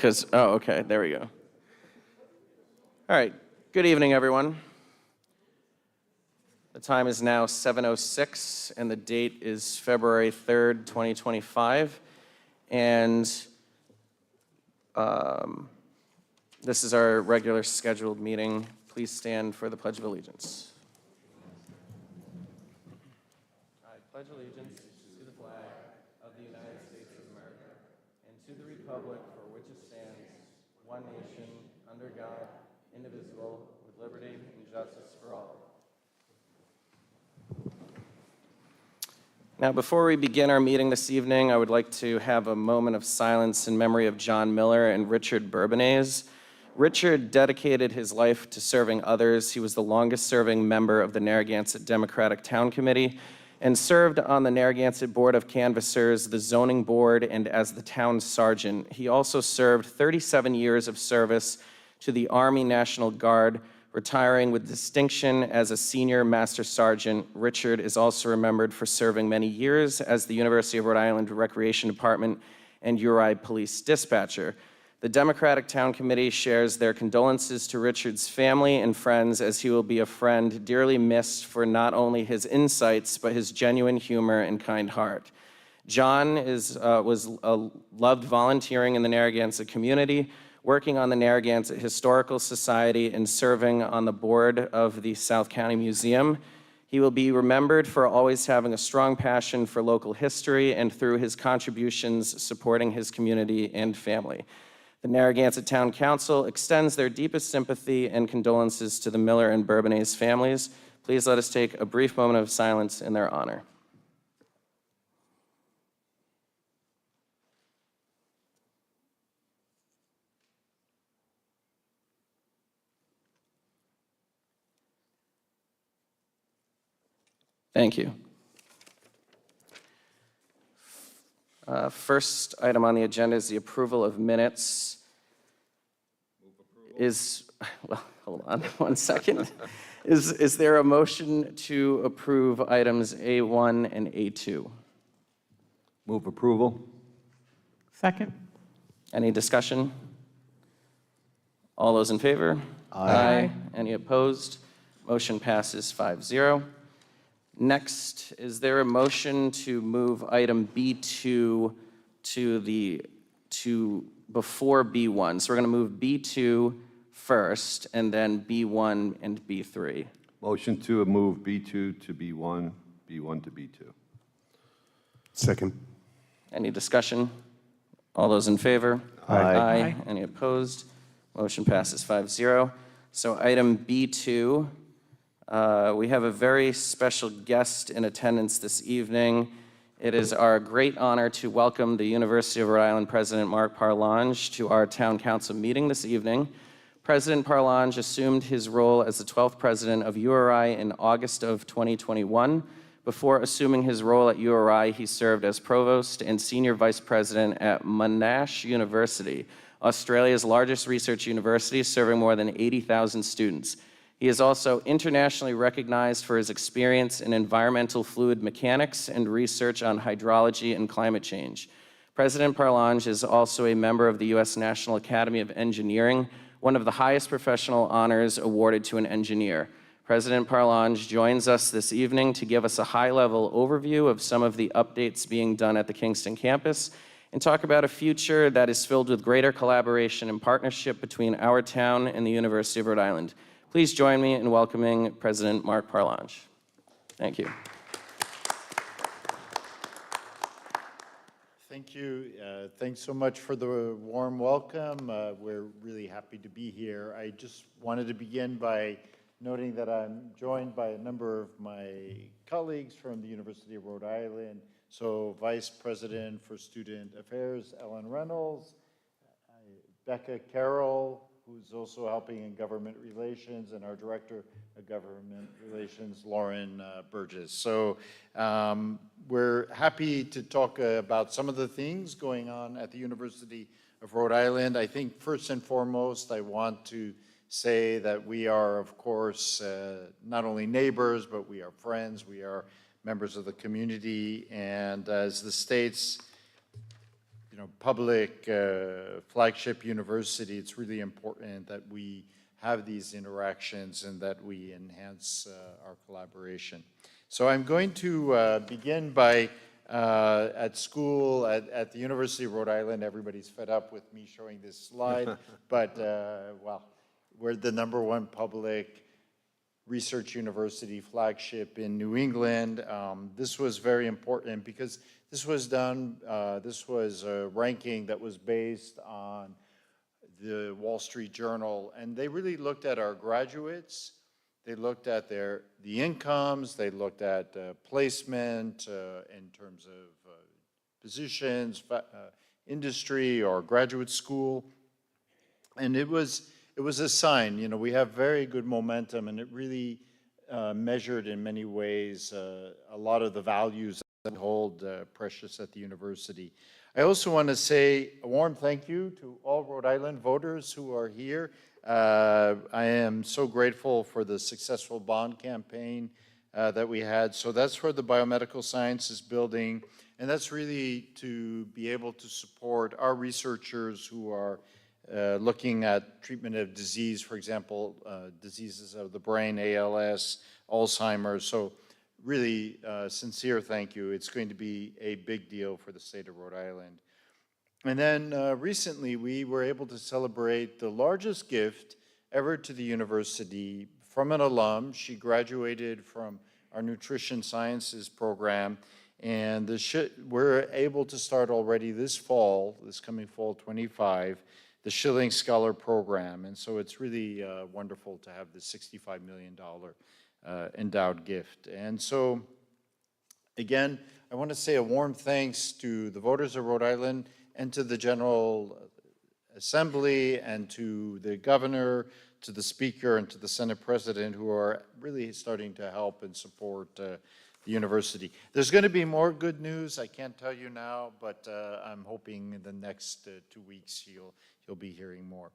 Oh, okay, there we go. All right, good evening, everyone. The time is now 7:06, and the date is February 3rd, 2025. And this is our regular scheduled meeting. Please stand for the Pledge of Allegiance. I pledge allegiance to the flag of the United States of America and to the republic for which it stands, one nation, under God, indivisible, with liberty and justice for all. Now, before we begin our meeting this evening, I would like to have a moment of silence in memory of John Miller and Richard Bourbonnais. Richard dedicated his life to serving others. He was the longest-serving member of the Narragansett Democratic Town Committee and served on the Narragansett Board of Canvassers, the Zoning Board, and as the town sergeant. He also served 37 years of service to the Army National Guard, retiring with distinction as a senior master sergeant. Richard is also remembered for serving many years as the University of Rhode Island Recreation Department and URI police dispatcher. The Democratic Town Committee shares their condolences to Richard's family and friends, as he will be a friend dearly missed for not only his insights, but his genuine humor and kind heart. John loved volunteering in the Narragansett community, working on the Narragansett Historical Society, and serving on the board of the South County Museum. He will be remembered for always having a strong passion for local history and through his contributions supporting his community and family. The Narragansett Town Council extends their deepest sympathy and condolences to the Miller and Bourbonnais families. Please let us take a brief moment of silence in their honor. Thank you. First item on the agenda is the approval of minutes. Well, hold on one second. Is there a motion to approve items A1 and A2? Move approval. Second. Any discussion? All those in favor? Aye. Any opposed? Motion passes 5-0. Next, is there a motion to move item B2 to before B1? So we're going to move B2 first, and then B1 and B3. Motion to move B2 to B1, B1 to B2. Second. Any discussion? All those in favor? Aye. Any opposed? Motion passes 5-0. So item B2, we have a very special guest in attendance this evening. It is our great honor to welcome the University of Rhode Island President Mark Parlange to our Town Council meeting this evening. President Parlange assumed his role as the 12th president of URI in August of 2021. Before assuming his role at URI, he served as provost and senior vice president at Monash University, Australia's largest research university, serving more than 80,000 students. He is also internationally recognized for his experience in environmental fluid mechanics and research on hydrology and climate change. President Parlange is also a member of the U.S. National Academy of Engineering, one of the highest professional honors awarded to an engineer. President Parlange joins us this evening to give us a high-level overview of some of the updates being done at the Kingston campus and talk about a future that is filled with greater collaboration and partnership between our town and the University of Rhode Island. Please join me in welcoming President Mark Parlange. Thank you. Thank you. Thanks so much for the warm welcome. We're really happy to be here. I just wanted to begin by noting that I'm joined by a number of my colleagues from the University of Rhode Island. So Vice President for Student Affairs, Ellen Reynolds, Becca Carroll, who's also helping in government relations, and our Director of Government Relations, Lauren Burgess. So we're happy to talk about some of the things going on at the University of Rhode Island. I think first and foremost, I want to say that we are, of course, not only neighbors, but we are friends. We are members of the community. And as the state's public flagship university, it's really important that we have these interactions and that we enhance our collaboration. So I'm going to begin by, at school, at the University of Rhode Island, everybody's fed up with me showing this slide, but, well, we're the #1 public research university flagship in New England. This was very important because this was done, this was a ranking that was based on the Wall Street Journal, and they really looked at our graduates. They looked at the incomes, they looked at placement in terms of positions, industry or graduate school, and it was a sign. You know, we have very good momentum, and it really measured in many ways a lot of the values that we hold precious at the university. I also want to say a warm thank you to all Rhode Island voters who are here. I am so grateful for the successful bond campaign that we had. So that's for the Biomedical Sciences Building, and that's really to be able to support our researchers who are looking at treatment of disease, for example, diseases of the brain, ALS, Alzheimer's. So really sincere thank you. It's going to be a big deal for the state of Rhode Island. And then recently we were able to celebrate the largest gift ever to the university from an alum. She graduated from our nutrition sciences program, and we're able to start already this fall, this coming fall 25, the Schilling Scholar Program. And so it's really wonderful to have this $65 million endowed gift. And so, again, I want to say a warm thanks to the voters of Rhode Island and to the General Assembly and to the governor, to the speaker, and to the Senate president who are really starting to help and support the university. There's going to be more good news. I can't tell you now, but I'm hoping in the next 2 weeks you'll be hearing more.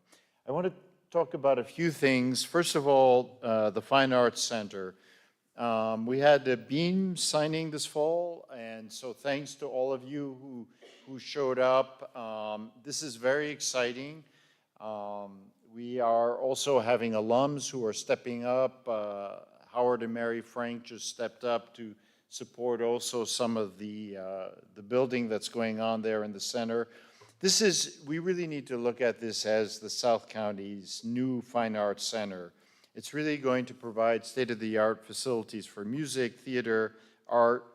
I want to talk about a few things. First of all, the Fine Arts Center. We had a beam signing this fall, and so thanks to all of you who showed up. This is very exciting. We are also having alums who are stepping up. Howard and Mary Frank just stepped up to support also some of the building that's going on there in the center. We really need to look at this as the South County's new Fine Arts Center. It's really going to provide state-of-the-art facilities for music, theater, art,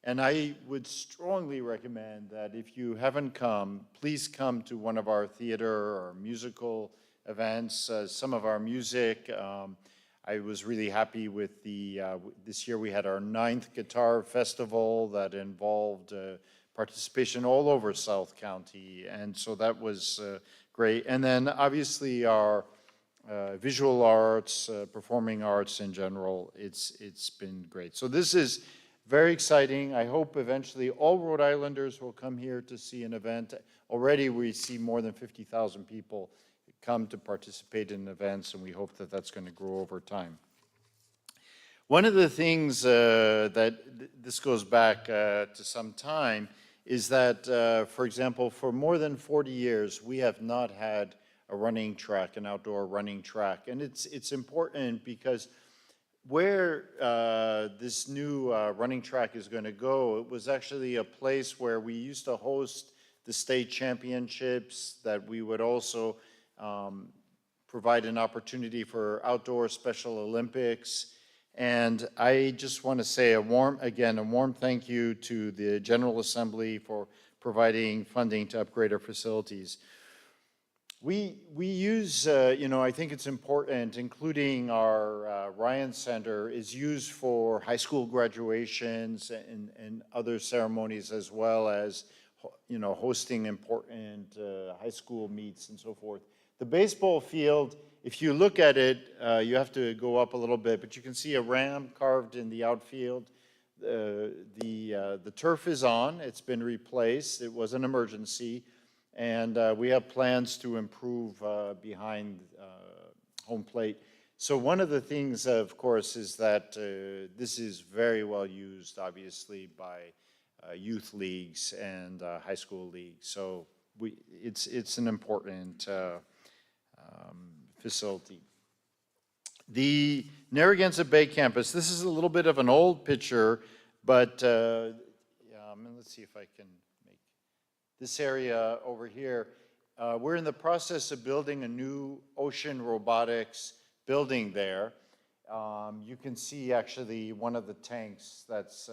and I would strongly recommend that if you haven't come, please come to one of our theater or musical events, some of our music. I was really happy with this year we had our 9th Guitar Festival that involved participation all over South County, and so that was great. And then obviously our visual arts, performing arts in general, it's been great. So this is very exciting. I hope eventually all Rhode Islanders will come here to see an event. Already we see more than 50,000 people come to participate in events, and we hope that that's going to grow over time. One of the things that this goes back to some time is that, for example, for more than 40 years, we have not had a running track, an outdoor running track. And it's important because where this new running track is going to go, it was actually a place where we used to host the state championships, that we would also provide an opportunity for outdoor Special Olympics. And I just want to say a warm thank you to the General Assembly for providing funding to upgrade our facilities. We use, I think it's important, including our Ryan Center is used for high school graduations and other ceremonies, as well as, hosting important high school meets and so forth. The baseball field, if you look at it, you have to go up a little bit, but you can see a ram carved in the outfield. The turf is on. It's been replaced. It was an emergency. And we have plans to improve behind home plate. So one of the things, of course, is that this is very well used, obviously, by youth leagues and high school leagues. So it's an important facility. The Narragansett Bay campus, this is a little bit of an old picture, but let's see if I can make this area over here. We're in the process of building a new ocean robotics building there. You can see actually one of the tanks that's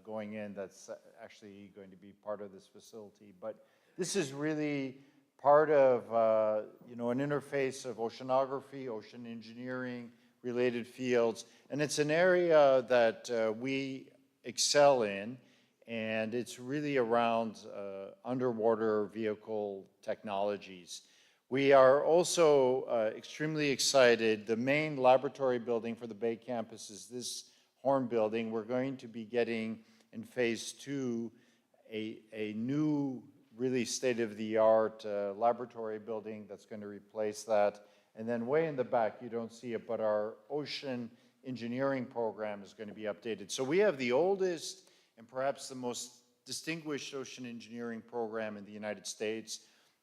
going in that's actually going to be part of this facility. But this is really part of an interface of oceanography, ocean engineering, related fields. And it's an area that we excel in, and it's really around underwater vehicle technologies. We are also extremely excited. The main laboratory building for the Bay campus is this Horn building. We're going to be getting in phase 2 a new, really state-of-the-art laboratory building that's going to replace that. And then way in the back, you don't see it, but our ocean engineering program is going to be updated. So we have the oldest and perhaps the most distinguished ocean engineering program in the United States.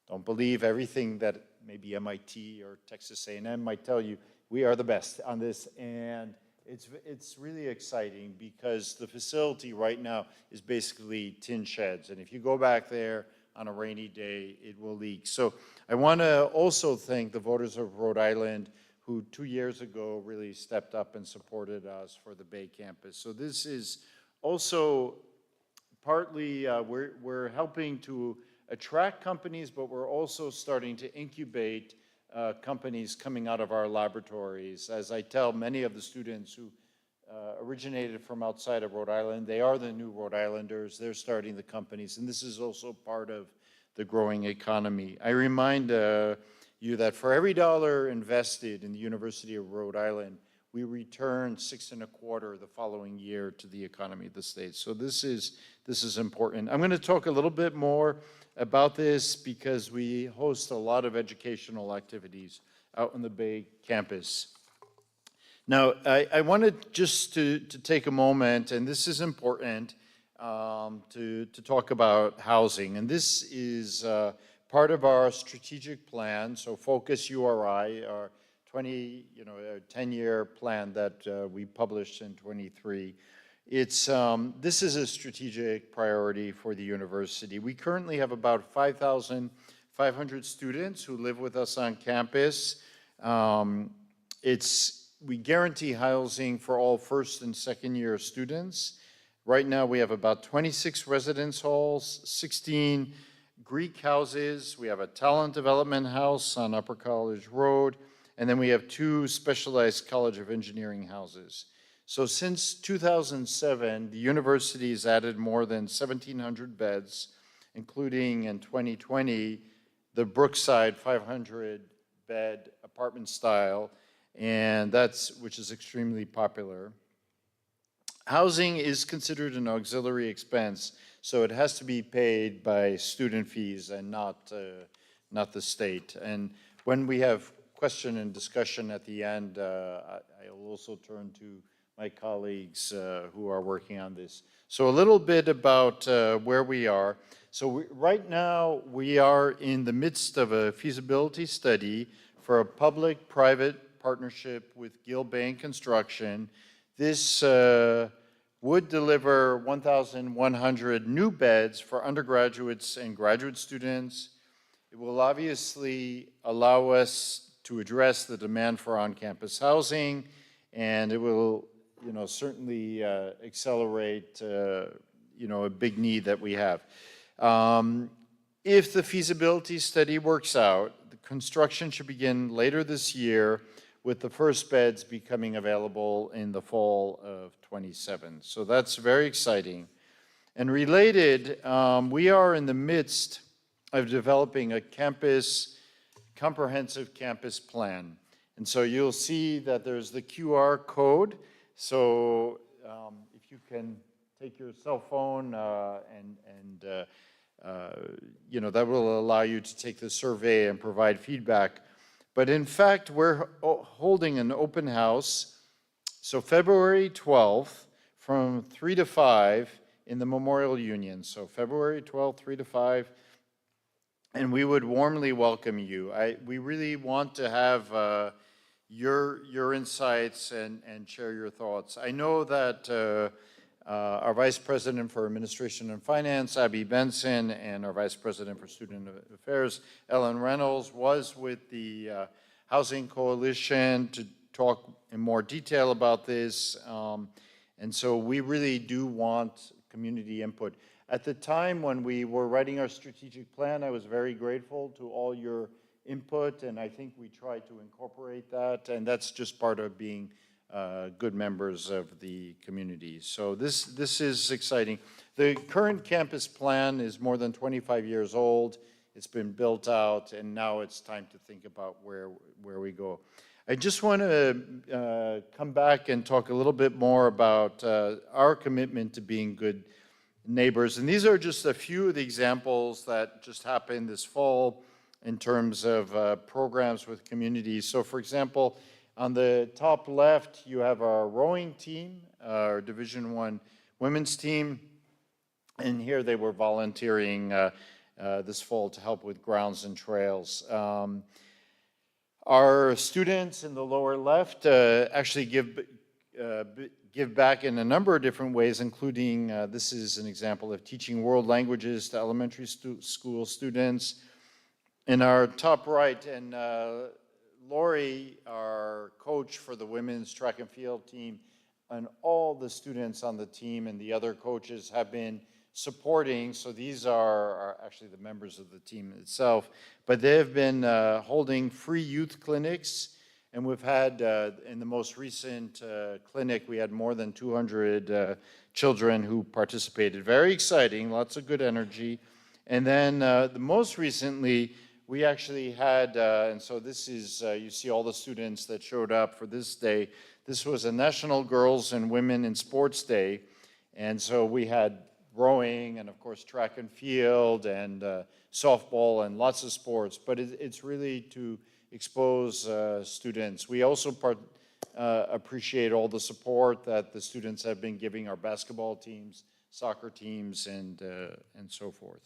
Don't believe everything that maybe MIT or Texas A&M might tell you. We are the best on this, and it's really exciting because the facility right now is basically tin sheds, and if you go back there on a rainy day, it will leak. So I want to also thank the voters of Rhode Island who 2 years ago really stepped up and supported us for the Bay campus. So this is also partly, we're helping to attract companies, but we're also starting to incubate companies coming out of our laboratories. As I tell many of the students who originated from outside of Rhode Island, they are the new Rhode Islanders, they're starting the companies, and this is also part of the growing economy. I remind you that for every dollar invested in the University of Rhode Island, we return 6.25 the following year to the economy of the state. So this is important. I'm going to talk a little bit more about this because we host a lot of educational activities out on the Bay campus. Now, I wanted just to take a moment, and this is important, to talk about housing. And this is part of our strategic plan, so Focus URI, our 10-year plan that we published in 23. This is a strategic priority for the university. We currently have about 5,500 students who live with us on campus. We guarantee housing for all first and second year students. Right now we have about 26 residence halls, 16 Greek houses. We have a talent development house on Upper College Road, and then we have 2 specialized College of Engineering houses. So since 2007, the university has added more than 1,700 beds, including in 2020, the Brookside 500-bed apartment style, and which is extremely popular. Housing is considered an auxiliary expense, so it has to be paid by student fees and not the state. And when we have question and discussion at the end, I'll also turn to my colleagues who are working on this. So a little bit about where we are. So right now, we are in the midst of a feasibility study for a public-private partnership with Gilbane Construction. This would deliver 1,100 new beds for undergraduates and graduate students. It will obviously allow us to address the demand for on-campus housing, and it will, certainly accelerate, a big need that we have. If the feasibility study works out, the construction should begin later this year, with the first beds becoming available in the fall of 27. So that's very exciting. And related, we are in the midst of developing a comprehensive campus plan. And so you'll see that there's the QR code. So if you can take your cell phone that will allow you to take the survey and provide feedback. But in fact, we're holding an open house. So February 12th from 3 to 5 in the Memorial Union. So February 12th, 3 to 5. And we would warmly welcome you. We really want to have your insights and share your thoughts. I know that our Vice President for Administration and Finance, Abby Benson, and our Vice President for Student Affairs, Ellen Reynolds, was with the Housing Coalition to talk in more detail about this. And so we really do want community input. At the time when we were writing our strategic plan, I was very grateful to all your input, and I think we tried to incorporate that, and that's just part of being good members of the community. So this is exciting. The current campus plan is more than 25 years old. It's been built out, and now it's time to think about where we go. I just want to come back and talk a little bit more about our commitment to being good neighbors. And these are just a few of the examples that just happened this fall in terms of programs with communities. So for example, on the top left, you have our rowing team, our Division I women's team. And here they were volunteering this fall to help with grounds and trails. Our students in the lower left actually give back in a number of different ways, including, this is an example of teaching world languages to elementary school students. In our top right, and Lori, our coach for the women's track and field team, and all the students on the team and the other coaches have been supporting. So these are actually the members of the team itself, but they've been holding free youth clinics. And we've had, in the most recent clinic, we had more than 200 children who participated. Very exciting, lots of good energy. And then the most recently, we actually had, and so this is, you see all the students that showed up for this day. This was a National Girls and Women in Sports Day. And so we had rowing and of course track and field and softball and lots of sports, but it's really to expose students. We also appreciate all the support that the students have been giving our basketball teams, soccer teams, and so forth.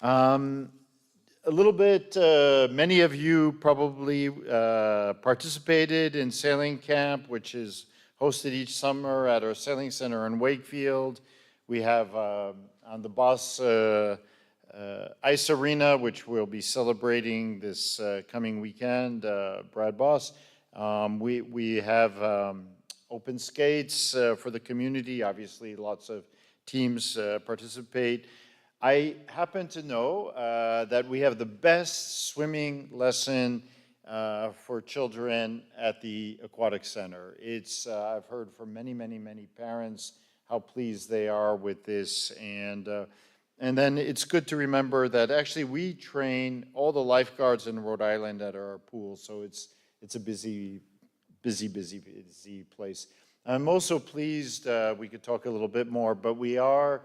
A little bit, many of you probably participated in sailing camp, which is hosted each summer at our sailing center in Wakefield. We have on the Boss Ice Arena, which we'll be celebrating this coming weekend, Brad Boss. We have open skates for the community. Obviously, lots of teams participate. I happen to know that we have the best swimming lesson for children at the Aquatic Center. It's, I've heard from many parents how pleased they are with this. And then it's good to remember that actually we train all the lifeguards in Rhode Island at our pool. So it's a busy place. I'm also pleased, we could talk a little bit more, but we are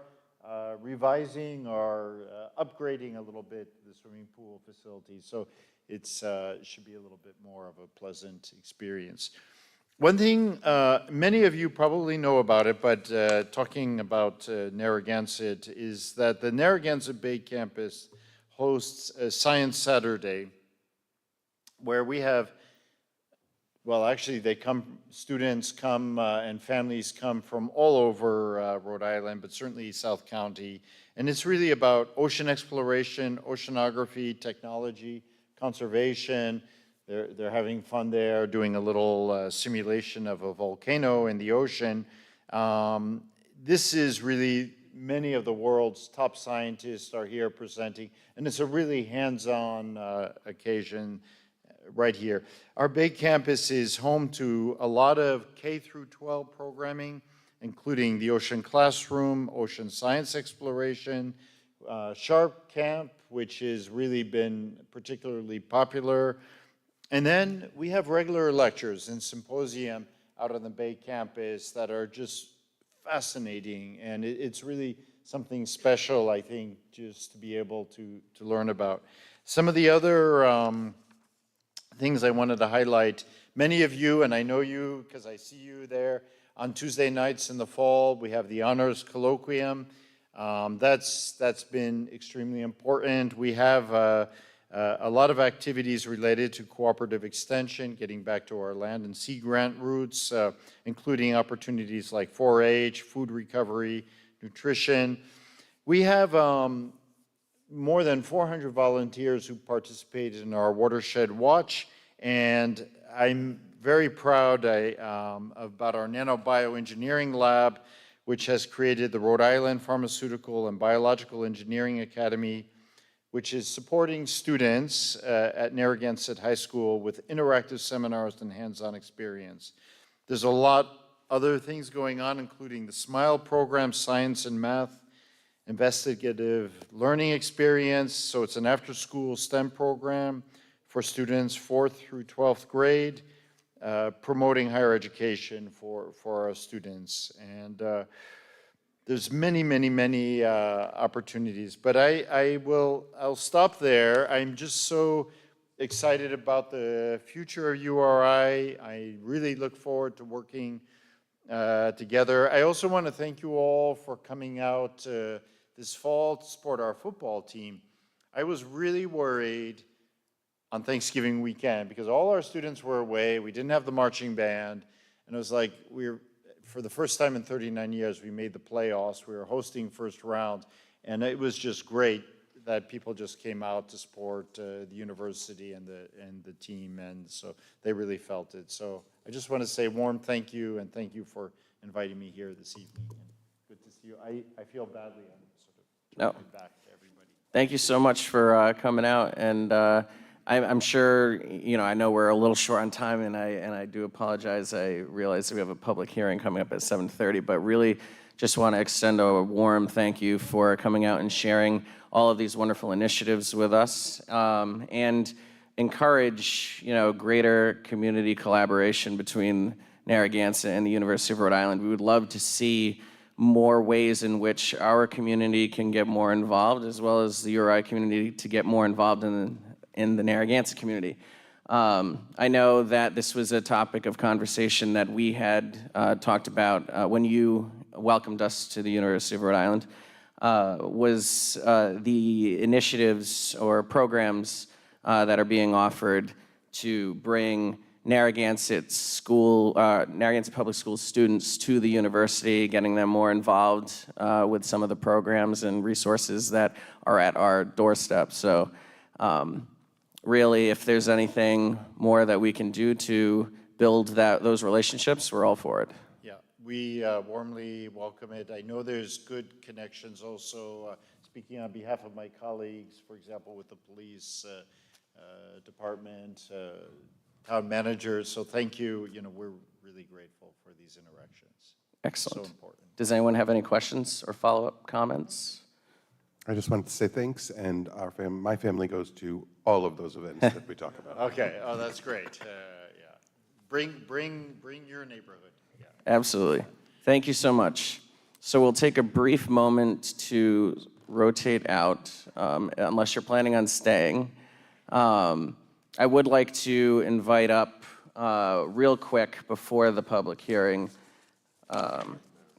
revising or upgrading a little bit the swimming pool facility. So it should be a little bit more of a pleasant experience. One thing, many of you probably know about it, but talking about Narragansett, is that the Narragansett Bay campus hosts a Science Saturday where we have, well, actually students come and families come from all over Rhode Island, but certainly South County. And it's really about ocean exploration, oceanography, technology, conservation. They're having fun there, doing a little simulation of a volcano in the ocean. This is really, many of the world's top scientists are here presenting, and it's a really hands-on occasion right here. Our Bay campus is home to a lot of K through 12 programming, including the Ocean Classroom, Ocean Science Exploration, Sharp Camp, which has really been particularly popular. And then we have regular lectures and symposium out on the Bay campus that are just fascinating. And it's really something special, I think, just to be able to learn about. Some of the other things I wanted to highlight, many of you, and I know you because I see you there, On Tuesday nights in the fall, we have the honors colloquium. That's been extremely important. We have a lot of activities related to cooperative extension, getting back to our land and sea grant roots, including opportunities like 4-H, food recovery, nutrition. We have more than 400 volunteers who participated in our Watershed Watch, and I'm very proud about our nanobioengineering lab, which has created the Rhode Island Pharmaceutical and Biological Engineering Academy, which is supporting students at Narragansett High School with interactive seminars and hands-on experience. There's a lot other things going on, including the SMILE program, science and math, investigative learning experience. So it's an after-school STEM program for students 4th through 12th grade, promoting higher education for our students. And there's many opportunities, but I'll stop there. I'm just so excited about the future of URI. I really look forward to working together. I also want to thank you all for coming out this fall to support our football team. I was really worried on Thanksgiving weekend because all our students were away. We didn't have the marching band, and it was like for the first time in 39 years, we made the playoffs. We were hosting first round, and it was just great that people just came out to support the university and the team, and so they really felt it. So I just want to say a warm thank you, and thank you for inviting me here this evening. And good to see you. I feel badly. I'm sort of turning back to everybody. Thank you so much for coming out, and I'm sure, I know we're a little short on time, and I do apologize. I realize that we have a public hearing coming up at 7:30, but really just want to extend a warm thank you for coming out and sharing all of these wonderful initiatives with us, and encourage, greater community collaboration between Narragansett and the University of Rhode Island. We would love to see more ways in which our community can get more involved, as well as the URI community to get more involved in the Narragansett community. I know that this was a topic of conversation that we had talked about when you welcomed us to the University of Rhode Island, was the initiatives or programs that are being offered to bring Narragansett Public School students to the university, getting them more involved with some of the programs and resources that are at our doorstep. So really, if there's anything more that we can do to build those relationships, we're all for it. Yeah, we warmly welcome it. I know there's good connections also, speaking on behalf of my colleagues, for example, with the police department, town managers. So thank you. We're really grateful for these interactions. Excellent. So important. Does anyone have any questions or follow-up comments? I just wanted to say thanks, and my family goes to all of those events that we talk about. Okay. Oh, that's great. Yeah. Bring your neighborhood. Yeah. Absolutely. Thank you so much. So we'll take a brief moment to rotate out, unless you're planning on staying. I would like to invite up, real quick before the public hearing,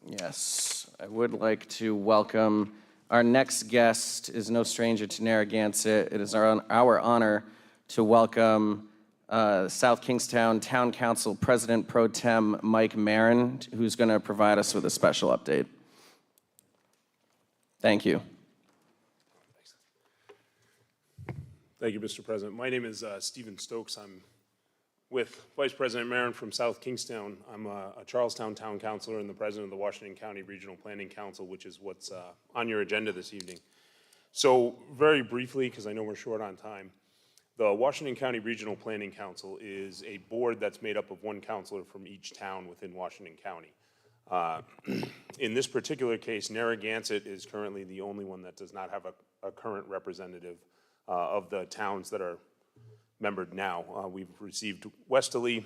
yes, I would like to welcome our next guest. Is no stranger to Narragansett. It is our honor to welcome South Kingstown Town Council President Pro Tem Mike Marin, who's going to provide us with a special update. Thank you. Thank you, Mr. President. My name is Stephen Stokes. I'm with Vice President Marin from South Kingstown. I'm a Charlestown Town Councilor and the President of the Washington County Regional Planning Council, which is what's on your agenda this evening. So very briefly, because I know we're short on time, the Washington County Regional Planning Council is a board that's made up of one councilor from each town within Washington County. In this particular case, Narragansett is currently the only one that does not have a current representative of the towns that are membered now. We've received Westerly.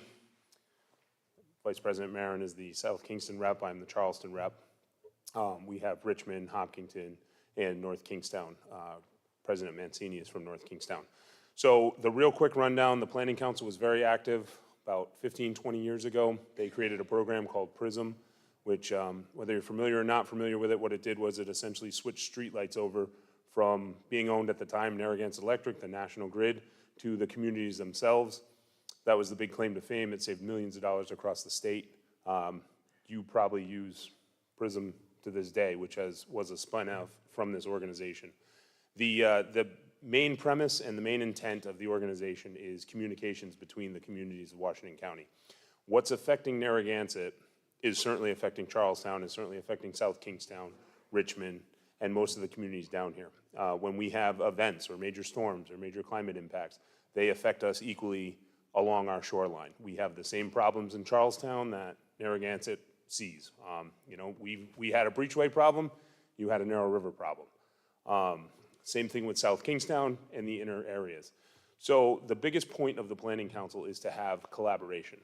Vice President Marin is the South Kingston rep. I'm the Charleston rep. We have Richmond, Hopkinton, and North Kingstown. President Mancini is from North Kingstown. So the real quick rundown, the Planning Council was very active about 15, 20 years ago. They created a program called PRISM, which, whether you're familiar or not familiar with it, what it did was it essentially switched streetlights over from being owned at the time, Narragansett Electric, the national grid, to the communities themselves. That was the big claim to fame. It saved millions of dollars across the state. You probably use PRISM to this day, which was a spun out from this organization. The main premise and the main intent of the organization is communications between the communities of Washington County. What's affecting Narragansett is certainly affecting Charlestown, is certainly affecting South Kingstown, Richmond, and most of the communities down here. When we have events or major storms or major climate impacts, they affect us equally along our shoreline. We have the same problems in Charlestown that Narragansett sees. You know, we had a breachway problem, you had a narrow river problem. Same thing with South Kingstown and the inner areas. So the biggest point of the Planning Council is to have collaboration.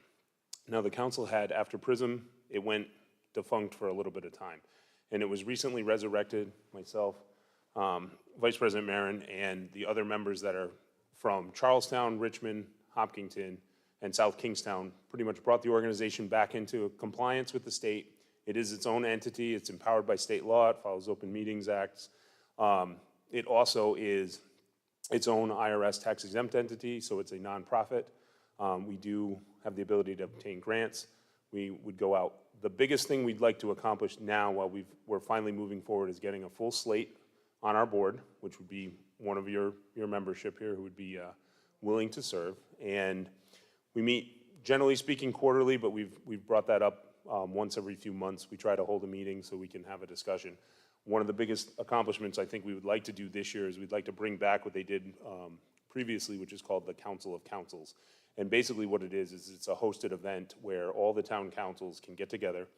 Now the council had, after PRISM, it went defunct for a little bit of time. And it was recently resurrected, myself, Vice President Marin, and the other members that are from Charlestown, Richmond, Hopkinton, and South Kingstown pretty much brought the organization back into compliance with the state. It is its own entity. It's empowered by state law. It follows Open Meetings Acts. It also is its own IRS tax exempt entity, so it's a nonprofit. We do have the ability to obtain grants. We would go out. The biggest thing we'd like to accomplish now while we're finally moving forward is getting a full slate on our board, which would be one of your membership here who would be willing to serve. And we meet, generally speaking, quarterly, but we've brought that up once every few months. We try to hold a meeting so we can have a discussion. One of the biggest accomplishments I think we would like to do this year is we'd like to bring back what they did previously, which is called the Council of Councils. And basically what it is it's a hosted event where all the town councils can get together.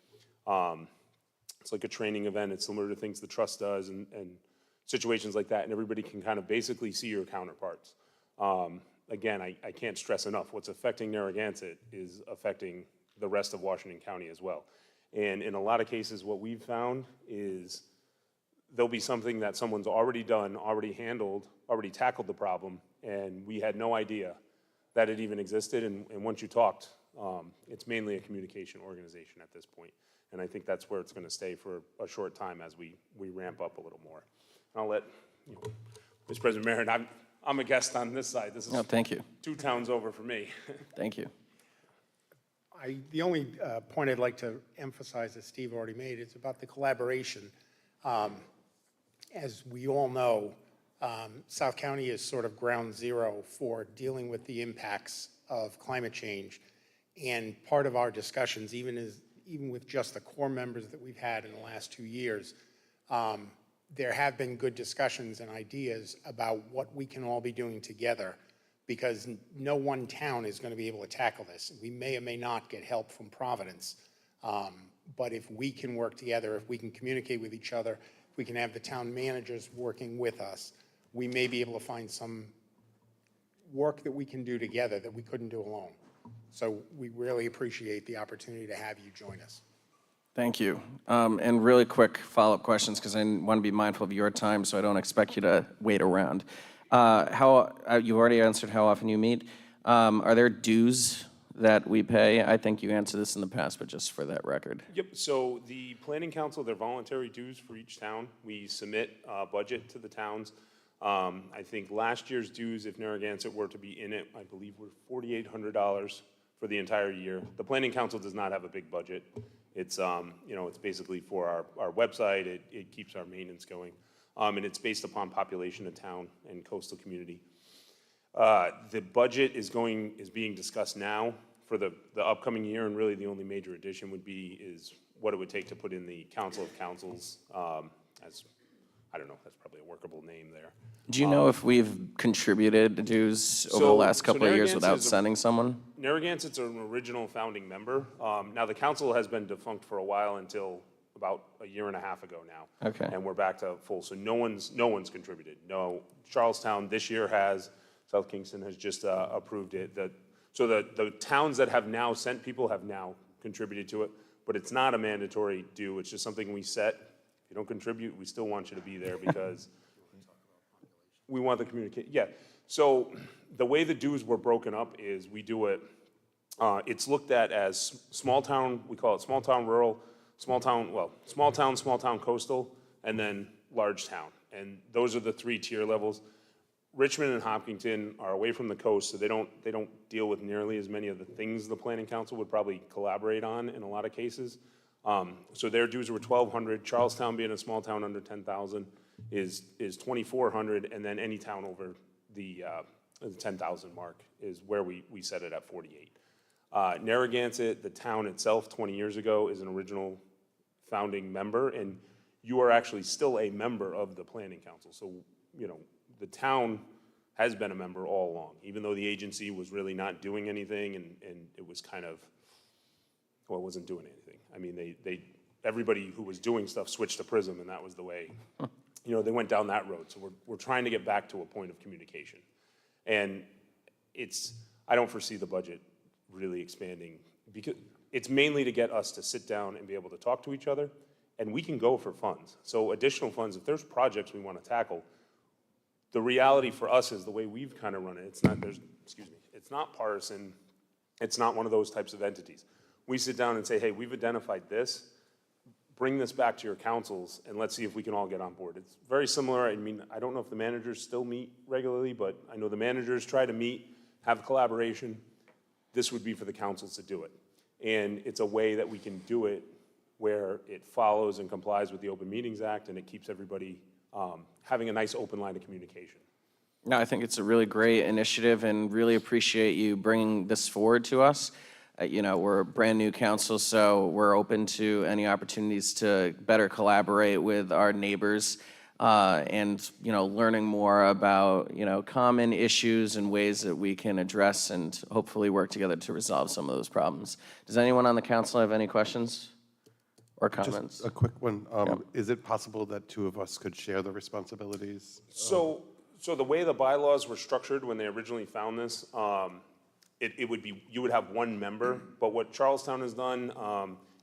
It's like a training event. It's similar to things the trust does and situations like that. And everybody can kind of basically see your counterparts. Again, I can't stress enough, what's affecting Narragansett is affecting the rest of Washington County as well. And in a lot of cases, what we've found is there'll be something that someone's already done, already handled, already tackled the problem, and we had no idea that it even existed. And once you talked, it's mainly a communication organization at this point. And I think that's where it's going to stay for a short time as we ramp up a little more. I'll let Vice President Marin, I'm a guest on this side. This is thank you. 2 towns over for me. Thank you. The only point I'd like to emphasize that Steve already made is about the collaboration. As we all know, South County is sort of ground zero for dealing with the impacts of climate change. And part of our discussions, even with just the core members that we've had in the last 2 years, there have been good discussions and ideas about what we can all be doing together, because no one town is going to be able to tackle this. We may or may not get help from Providence, but if we can work together, if we can communicate with each other, if we can have the town managers working with us, we may be able to find some work that we can do together that we couldn't do alone. So we really appreciate the opportunity to have you join us. Thank you. And really quick follow-up questions, because I want to be mindful of your time, so I don't expect you to wait around. You've already answered how often you meet. Are there dues that we pay? I think you answered this in the past, but just for that record. Yep, so the Planning Council, they're voluntary dues for each town. We submit a budget to the towns. I think last year's dues, if Narragansett were to be in it, I believe were $4,800 for the entire year. The Planning Council does not have a big budget. It's, it's basically for our website. It keeps our maintenance going. And it's based upon population of town and coastal community. The budget is being discussed now for the upcoming year, and really the only major addition is what it would take to put in the Council of Councils as, I don't know, that's probably a workable name there. Do you know if we've contributed dues over the last couple of years without sending someone? Narragansett's an original founding member. Now the council has been defunct for a while until about a year and a half ago now. Okay. And we're back to full, so no one's contributed. No, Charlestown this year has, South Kingston has just approved it. So the towns that have now sent people have now contributed to it, but it's not a mandatory due. It's just something we set. If you don't contribute, we still want you to be there because we want the communication. Yeah, so the way the dues were broken up is we do it It's looked at as small town, we call it small town rural, small town coastal, and then large town. And those are the 3 tier levels. Richmond and Hopkinton are away from the coast, so they don't deal with nearly as many of the things the planning council would probably collaborate on in a lot of cases. So their dues were $1,200. Charlestown, being a small town under 10,000, is $2,400, and then any town over the 10,000 mark is where we set it at 48. Narragansett, the town itself, 20 years ago, is an original founding member, and you are actually still a member of the planning council. So, you know, the town has been a member all along, even though the agency was really not doing anything, and it was kind of, well, it wasn't doing anything. I mean, everybody who was doing stuff switched to Prism, and that was the way, you know, they went down that road. So we're trying to get back to a point of communication. And I don't foresee the budget really expanding, because it's mainly to get us to sit down and be able to talk to each other, and we can go for funds. So additional funds, if there's projects we want to tackle, the reality for us is the way we've kind of run it, it's not partisan, it's not one of those types of entities. We sit down and say, hey, we've identified this, bring this back to your councils, and let's see if we can all get on board. It's very similar. I mean, I don't know if the managers still meet regularly, but I know the managers try to meet, have collaboration. This would be for the councils to do it. And it's a way that we can do it where it follows and complies with the Open Meetings Act, and it keeps everybody having a nice open line of communication. No, I think it's a really great initiative and really appreciate you bringing this forward to us. You know, we're a brand new council, so we're open to any opportunities to better collaborate with our neighbors and, you know, learning more about, you know, common issues and ways that we can address and hopefully work together to resolve some of those problems. Does anyone on the council have any questions or comments? Just a quick one. Is it possible that 2 of us could share the responsibilities? So the way the bylaws were structured when they originally found this, it would be, you would have 1 member, but what Charlestown has done,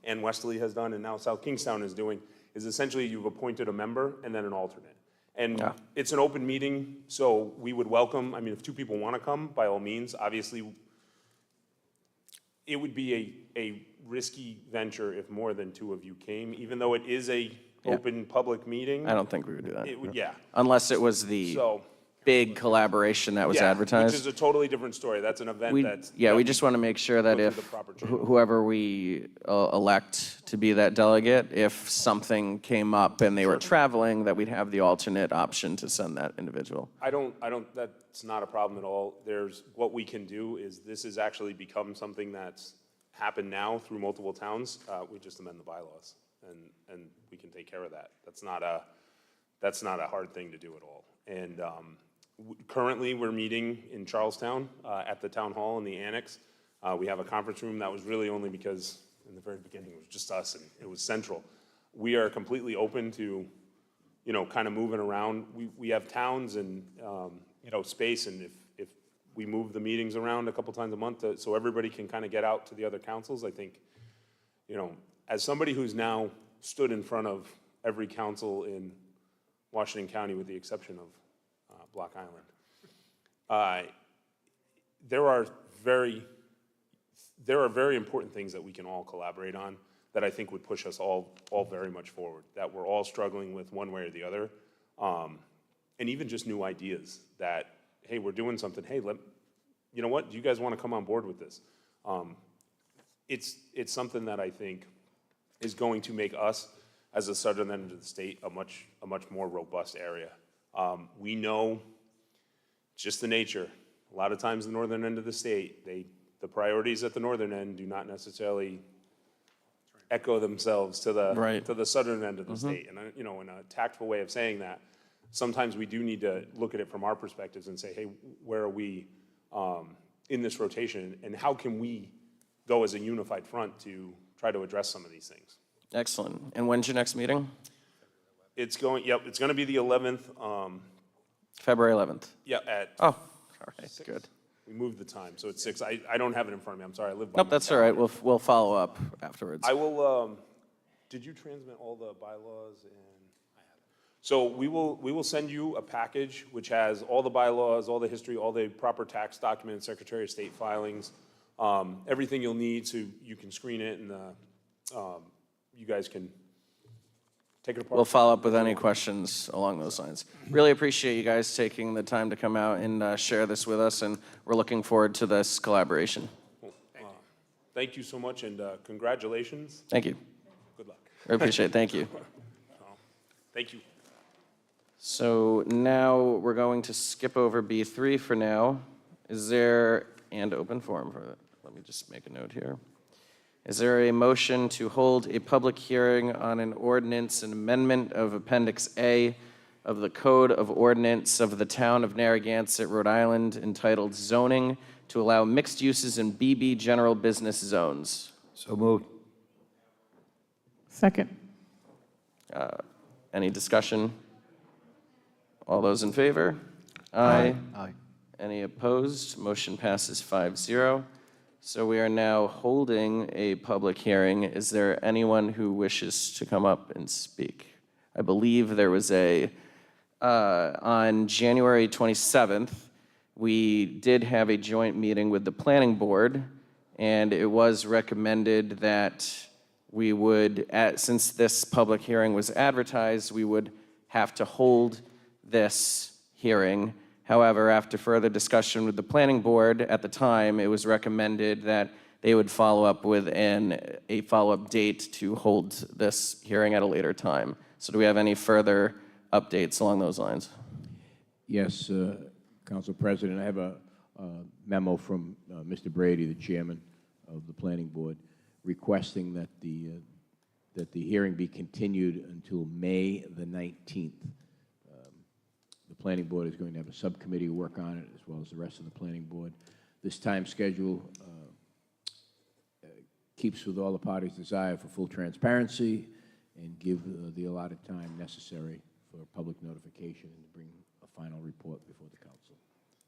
and Westerly has done, and now South Kingstown is doing, is essentially you've appointed a member and then an alternate. And it's an open meeting, so we would welcome, I mean, if 2 people want to come, by all means, obviously, it would be a risky venture if more than 2 of you came, even though it is a open public meeting. I don't think we would do that. It would, yeah. Unless it was the So, big collaboration that was yeah, advertised. which is a totally different story. That's an event that's. We just want to make sure that go through if the proper channel. whoever we elect to be that delegate, if something came up and they were traveling, that we'd have the alternate option to send that individual. That's not a problem at all. What we can do is, this has actually become something that's happened now through multiple towns. We just amend the bylaws, and we can take care of that. That's not a hard thing to do at all. And currently, we're meeting in Charlestown at the town hall in the annex. We have a conference room that was really only because in the very beginning it was just us and it was central. We are completely open to, you know, kind of moving around. We have towns and, you know, space, and if we move the meetings around a couple times a month so everybody can kind of get out to the other councils, I think, you know, as somebody who's now stood in front of every council in Washington County with the exception of Block Island, there are very important things that we can all collaborate on that I think would push us all very much forward, that we're all struggling with one way or the other, and even just new ideas that, hey, we're doing something, hey, you know what, do you guys want to come on board with this? It's something that I think is going to make us, as the southern end of the state, a much more robust area. We know just the nature. A lot of times the northern end of the state, the priorities at the northern end do not necessarily echo themselves to the southern end of the state. And you know, in a tactful way of saying that, sometimes we do need to look at it from our perspectives and say, hey, where are we in this rotation, and how can we go as a unified front to try to address some of these things? Excellent. And when's your next meeting? It's going to be the 11th. February 11th. Yeah, Oh, all right, good. we moved the time, so it's 6. I don't have it in front of me, I'm sorry, I live by Nope, my that's all right. calendar. We'll follow up afterwards. I will, did you transmit all the bylaws and? So we will send you a package which has all the bylaws, all the history, all the proper tax documents, Secretary of State filings, everything you'll need so you can screen it and you guys can take it apart. We'll follow up with any questions along those lines. Really appreciate you guys taking the time to come out and share this with us, and we're looking forward to this collaboration. Thank you so much, and congratulations. Thank you. Good luck. I appreciate it. Thank you. Thank you. So now we're going to skip over B3 for now. Is there, and open forum for that. Let me just make a note here. Is there a motion to hold a public hearing on an ordinance and amendment of Appendix A of the Code of Ordinance of the Town of Narragansett, Rhode Island, entitled Zoning, to allow mixed uses in BB General Business Zones? So moved. Second. Any discussion? All those in favor? Aye. Aye. Any opposed? Motion passes 5-0. So we are now holding a public hearing. Is there anyone who wishes to come up and speak? I believe there was on January 27th, we did have a joint meeting with the planning board, and it was recommended that we would, since this public hearing was advertised, we would have to hold this hearing. However, after further discussion with the planning board at the time, it was recommended that they would follow up with a follow-up date to hold this hearing at a later time. So do we have any further updates along those lines? Yes, Council President, I have a memo from Mr. Brady, the chairman of the planning board, requesting that the hearing be continued until May the 19th. The planning board is going to have a subcommittee work on it, as well as the rest of the planning board. This time schedule keeps with all the parties' desire for full transparency and give the allotted time necessary for public notification and to bring a final report before the council.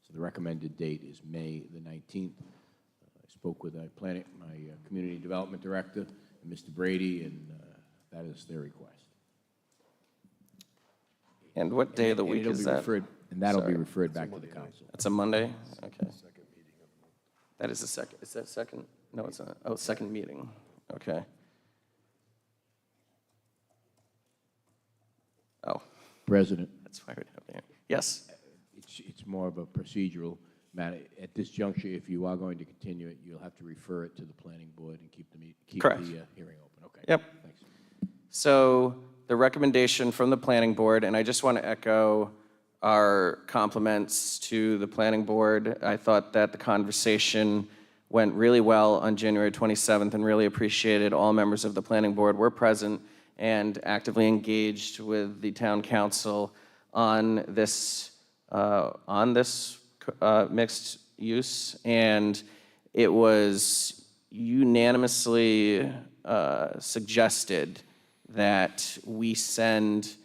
So the recommended date is May the 19th. I spoke with my community development director, Mr. Brady, and that is their request. And what day of the week is that? And that'll be Sorry. referred back to the council. It's a Monday? Okay. That is the second, is that second? No, it's not. Oh, second meeting. Okay. Oh, President, that's why we'd have the, yes? it's more of a procedural matter. At this juncture, if you are going to continue it, you'll have to refer it to the planning board and keep the Correct. hearing open. Okay. Yep. Thanks. So the recommendation from the planning board, and I just want to echo our compliments to the planning board. I thought that the conversation went really well on January 27th and really appreciated all members of the planning board were present and actively engaged with the town council on this mixed use. And it was unanimously suggested that we send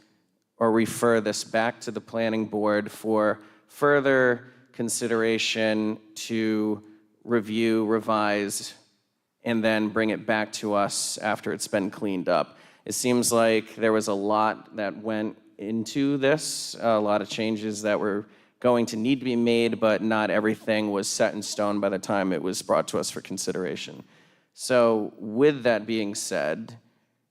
or refer this back to the planning board for further consideration to review, revise, and then bring it back to us after it's been cleaned up. It seems like there was a lot that went into this, a lot of changes that were going to need to be made, but not everything was set in stone by the time it was brought to us for consideration. So with that being said,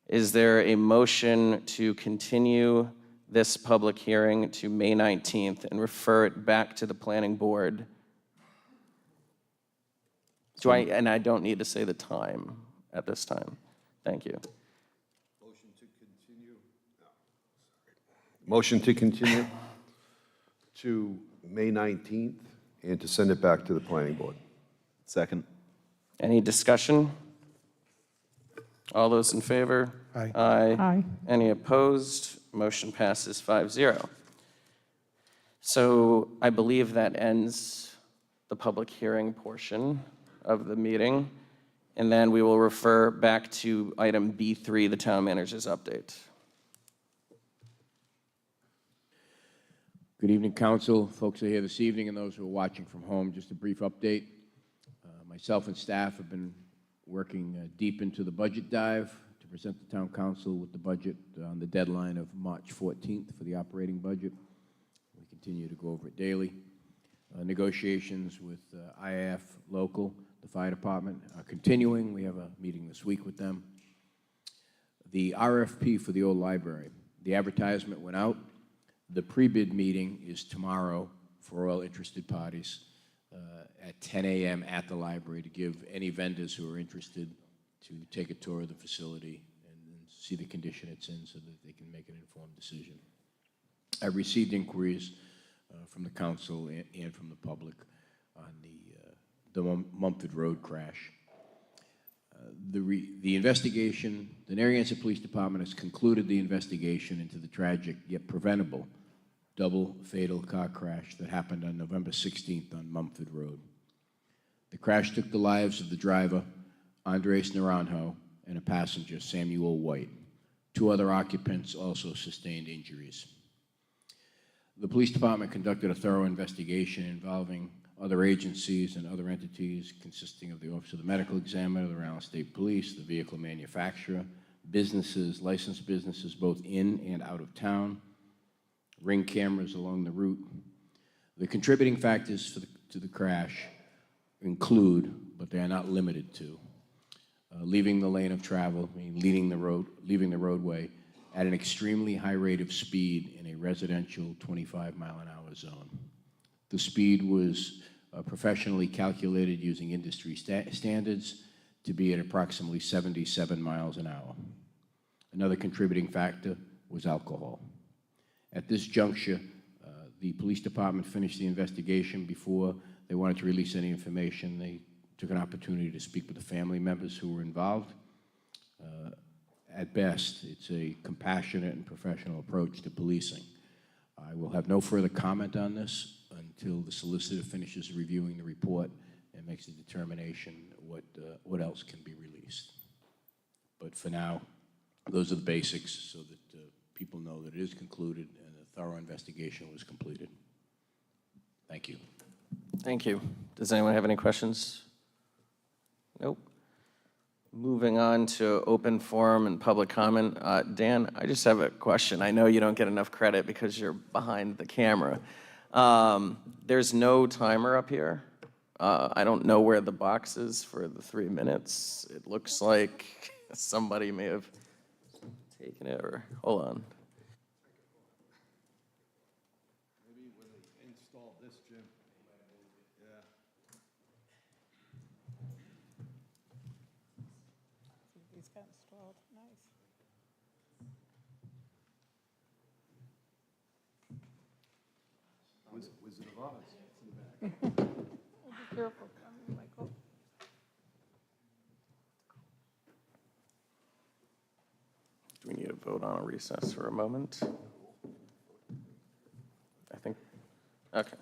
is there a motion to continue this public hearing to May 19th and refer it back to the planning board? And I don't need to say the time at this time. Thank you. Motion to continue to May 19th and to send it back to the planning board. Second. Any discussion? All those in favor? Aye. Aye. Aye. Any opposed? Motion passes 5-0. So I believe that ends the public hearing portion of the meeting. And then we will refer back to item B3, the town manager's update. Good evening, council. Folks are here this evening and those who are watching from home. Just a brief update. Myself and staff have been working deep into the budget dive to present the town council with the budget on the deadline of March 14th for the operating budget. We continue to go over it daily. Negotiations with IAF local, the fire department. Continuing, we have a meeting this week with them. The RFP for the old library, the advertisement went out. The pre-bid meeting is tomorrow for all interested parties at 10 a.m. at the library to give any vendors who are interested to take a tour of the facility and see the condition it's in so that they can make an informed decision. I've received inquiries from the council and from the public on the Mumford Road crash. The investigation, the Narragansett Police Department has concluded the investigation into the tragic yet preventable double fatal car crash that happened on November 16th on Mumford Road. The crash took the lives of the driver, Andres Naranjo, and a passenger, Samuel White. 2 other occupants also sustained injuries. The police department conducted a thorough investigation involving other agencies and other entities consisting of the Office of the Medical Examiner, the Rhode Island State Police, the vehicle manufacturer, businesses, licensed businesses both in and out of town, ring cameras along the route. The contributing factors to the crash include, but they are not limited to, leaving the lane of travel, meaning leaving the roadway at an extremely high rate of speed in a residential 25-mile-an-hour zone. The speed was professionally calculated using industry standards to be at approximately 77 miles an hour. Another contributing factor was alcohol. At this juncture, the police department finished the investigation. Before they wanted to release any information, they took an opportunity to speak with the family members who were involved. At best, it's a compassionate and professional approach to policing. I will have no further comment on this until the solicitor finishes reviewing the report and makes a determination what else can be released. But for now, those are the basics so that people know that it is concluded and a thorough investigation was completed. Thank you. Thank you. Does anyone have any questions? Nope. Moving on to open forum and public comment. Dan, I just have a question. I know you don't get enough credit because you're behind the camera. There's no timer up here. I don't know where the box is for the 3 minutes. It looks like somebody may have taken it, or hold on. Maybe when they installed this, Jim. Yeah. These got installed, nice. Wizard of Oz. Be careful, Michael. Do we need a vote on a recess for a moment? I think, okay.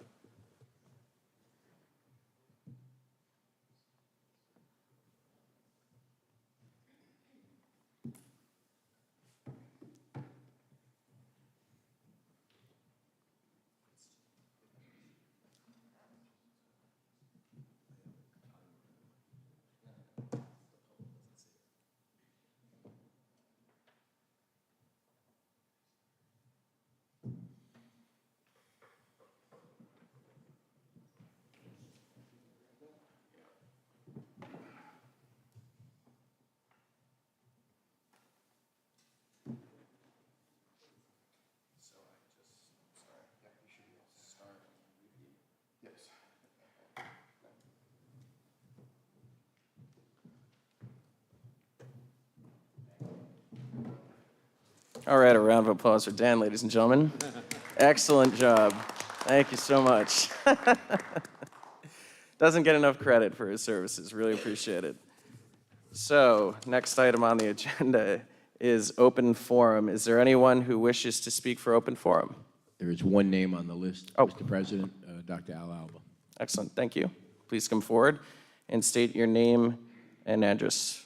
All right, a round of applause for Dan, ladies and gentlemen. Excellent job. Thank you so much. Doesn't get enough credit for his services. Really appreciate it. So, next item on the agenda is open forum. Is there anyone who wishes to speak for open forum? There is one name on the list, Oh. Mr. President, Dr. Al Alba. Excellent, thank you. Please come forward and state your name and address.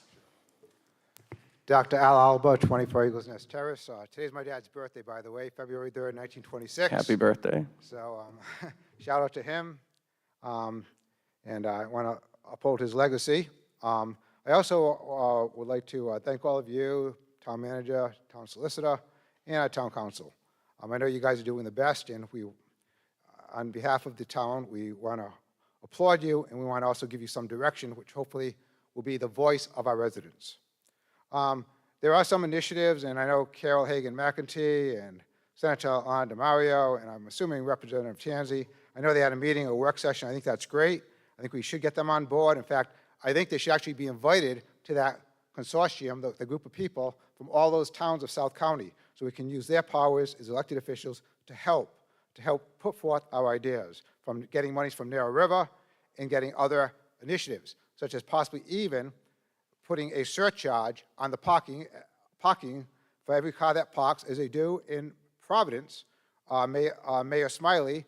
Dr. Al Alba, 24 Eagles Nest Terrace. Today's my dad's birthday, by the way, February 3rd, 1926. Happy birthday. So shout out to him, and I want to uphold his legacy. I also would like to thank all of you, town manager, town solicitor, and our town council. I know you guys are doing the best, and on behalf of the town, we want to applaud you, and we want to also give you some direction, which hopefully will be the voice of our residents. There are some initiatives, and I know Carol Hagan-McEntee and Senator Alon DeMario, and I'm assuming Representative Tanzi, I know they had a meeting, a work session. I think that's great. I think we should get them on board. In fact, I think they should actually be invited to that consortium, the group of people from all those towns of South County, so we can use their powers as elected officials to help put forth our ideas, from getting monies from Narrow River and getting other initiatives, such as possibly even putting a surcharge on the parking for every car that parks, as they do in Providence. Mayor Smiley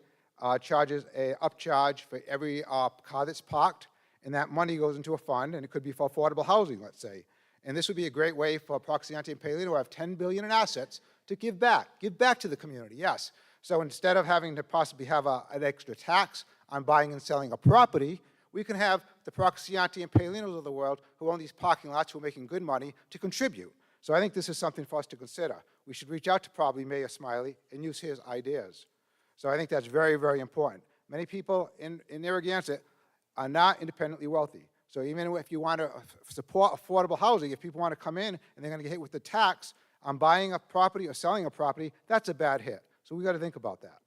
charges a upcharge for every car that's parked, and that money goes into a fund, and it could be for affordable housing, let's say. And this would be a great way for Proxiante and Palino, who have $10 billion in assets, to give back to the community, yes. So instead of having to possibly have an extra tax on buying and selling a property, we can have the Proxiante and Palinos of the world who own these parking lots, who are making good money, to contribute. So I think this is something for us to consider. We should reach out to probably Mayor Smiley and use his ideas. So I think that's very, very important. Many people in Narragansett are not independently wealthy. So even if you want to support affordable housing, if people want to come in and they're going to get hit with the tax on buying a property or selling a property, that's a bad hit. So we've got to think about that.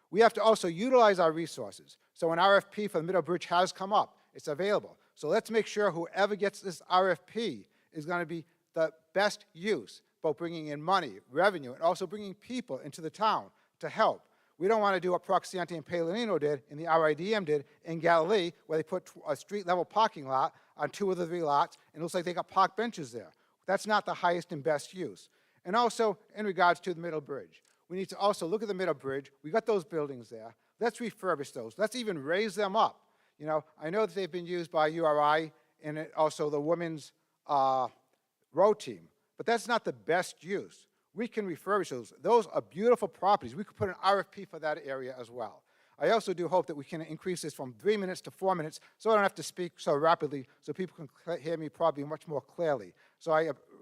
We have to also utilize our resources. So an RFP for the Middle Bridge has come up. It's available. So let's make sure whoever gets this RFP is going to be the best use, both bringing in money, revenue, and also bringing people into the town to help. We don't want to do what Proxiante and Palomino did and the RIDM did in Galilee, where they put a street-level parking lot on 2 of the 3 lots, and it looks like they got park benches there. That's not the highest and best use. And also, in regards to the Middle Bridge, we need to also look at the Middle Bridge. We got those buildings there. Let's refurbish those. Let's even raise them up. You know, I know that they've been used by URI and also the women's road team, but that's not the best use. We can refurbish those. Those are beautiful properties. We could put an RFP for that area as well. I also do hope that we can increase this from 3 minutes to 4 minutes, so I don't have to speak so rapidly, so people can hear me probably much more clearly. So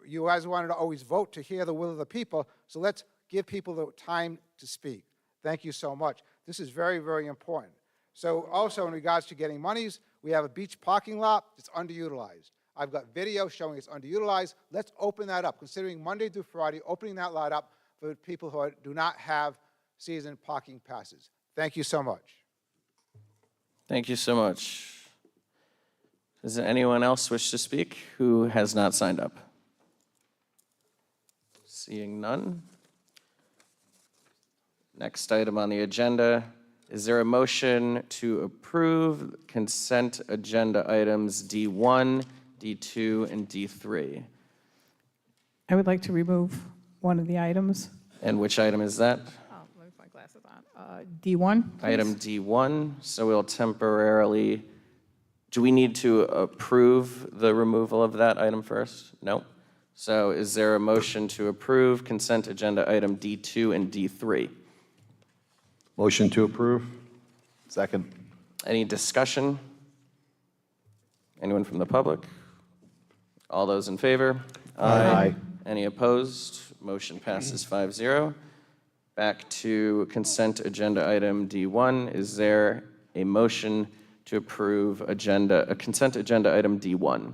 you guys wanted to always vote to hear the will of the people, so let's give people the time to speak. Thank you so much. This is very, very important. So also in regards to getting monies, we have a beach parking lot that's underutilized. I've got video showing it's underutilized. Let's open that up, considering Monday through Friday, opening that lot up for people who do not have season parking passes. Thank you so much. Thank you so much. Does anyone else wish to speak who has not signed up? Seeing none. Next item on the agenda, is there a motion to approve consent agenda items D1, D2, and D3? I would like to remove one of the items. And which item is that? Let me put my glasses on. D1, please. Item D1, so we'll temporarily, do we need to approve the removal of that item first? No? So is there a motion to approve consent agenda item D2 and D3? Motion to approve. Second. Any discussion? Anyone from the public? All those in favor? Aye. Any opposed? Motion passes 5-0. Back to consent agenda item D1. Is there a motion to approve a consent agenda item D1?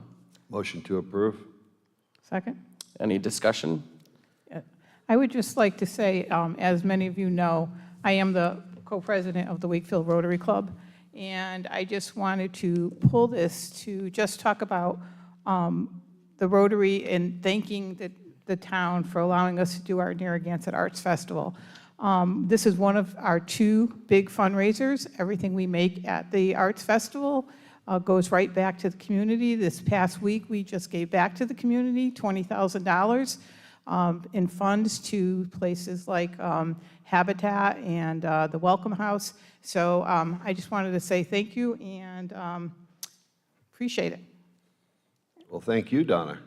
Motion to approve. Second. Any discussion? I would just like to say, as many of you know, I am the co-president of the Wakefield Rotary Club, and I just wanted to pull this to just talk about the Rotary and thanking the town for allowing us to do our Narragansett Arts Festival. This is one of our 2 big fundraisers. Everything we make at the Arts Festival goes right back to the community. This past week, we just gave back to the community $20,000 in funds to places like Habitat and the Welcome House. So I just wanted to say thank you and appreciate it. Well, thank you, Donna.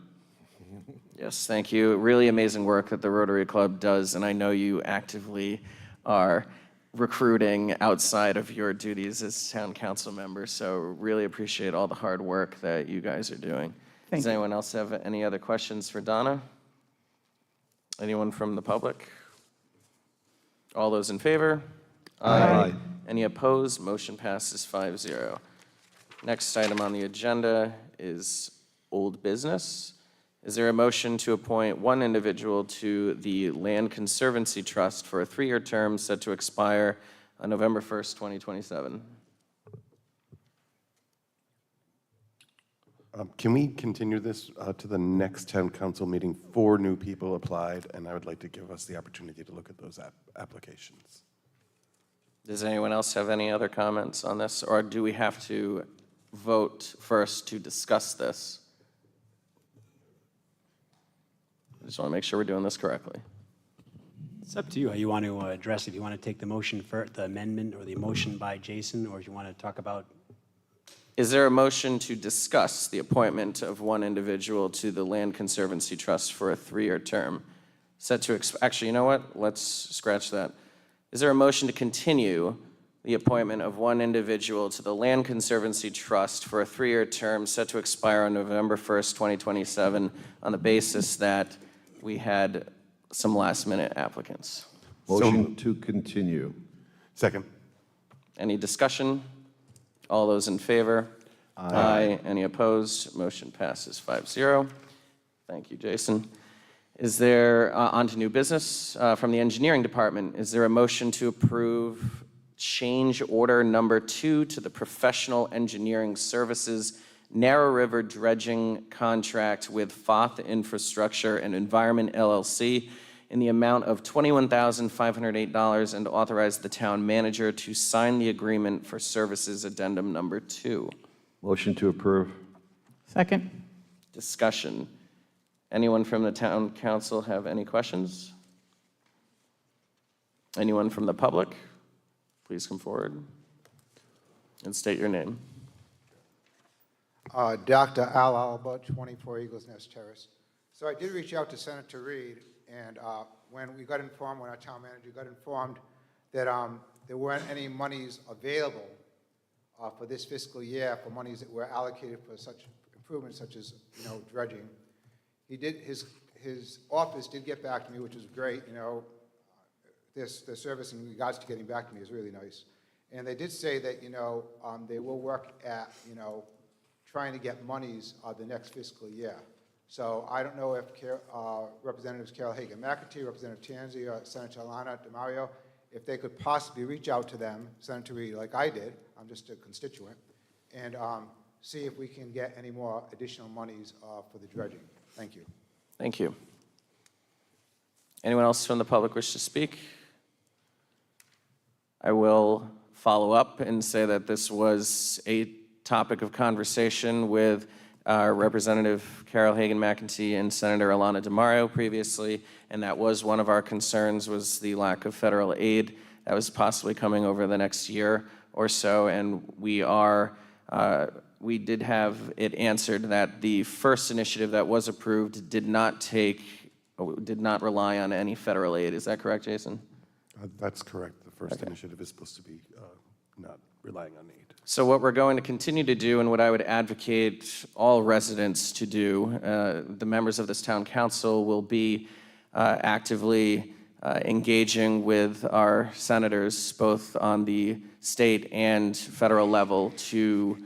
Yes, thank you. Really amazing work that the Rotary Club does, and I know you actively are recruiting outside of your duties as town council members, so really appreciate all the hard work that you guys are doing. Does anyone else have any other questions for Donna? Anyone from the public? All those in favor? Aye. Any opposed? Motion passes 5-0. Next item on the agenda is old business. Is there a motion to appoint one individual to the Land Conservancy Trust for a 3-year term set to expire on November 1st, 2027? Can we continue this to the next town council meeting? 4 new people applied, and I would like to give us the opportunity to look at those applications. Does anyone else have any other comments on this, or do we have to vote first to discuss this? I just want to make sure we're doing this correctly. It's up to you how you want to address it. If you want to take the motion for the amendment or the motion by Jason, or if you want to talk about. Is there a motion to discuss the appointment of one individual to the Land Conservancy Trust for a 3-year term? Set to, actually, you know what? Let's scratch that. Is there a motion to continue the appointment of one individual to the Land Conservancy Trust for a 3-year term set to expire on November 1st, 2027, on the basis that we had some last-minute applicants? Motion to continue. Second. Any discussion? All those in favor? Aye. Any opposed? Motion passes 5-0. Thank you, Jason. Is there, on to new business from the engineering department, is there a motion to approve change order number 2 to the professional engineering services Narrow River dredging contract with Foth Infrastructure and Environment LLC in the amount of $21,508 and authorize the town manager to sign the agreement for services addendum number 2? Motion to approve. Second. Discussion. Anyone from the town council have any questions? Anyone from the public? Please come forward and state your name. Dr. Al Alba, 24 Eagles Nest Terrace. So I did reach out to Senator Reed, and when we got informed, when our town manager got informed that there weren't any monies available for this fiscal year for monies that were allocated for such improvements such as, dredging, his office did get back to me, which was great. The service in regards to getting back to me is really nice. And they did say that, they will work at, trying to get monies the next fiscal year. So I don't know if Representatives Carol Hagan-McEntee, Representative Tanzi, or Senator Alana DiMario, if they could possibly reach out to them, Senator Reed, like I did, I'm just a constituent, and see if we can get any more additional monies for the dredging. Thank you. Thank you. Anyone else from the public wish to speak? I will follow up and say that this was a topic of conversation with Representative Carol Hagan-McEntee and Senator Alana DiMario previously, and that was one of our concerns, was the lack of federal aid that was possibly coming over the next year or so, and we did have it answered that the first initiative that was approved did not rely on any federal aid. Is that correct, Jason? That's correct. The first initiative is supposed to be not relying on aid. So what we're going to continue to do, and what I would advocate all residents to do, the members of this town council will be actively engaging with our senators, both on the state and federal level, to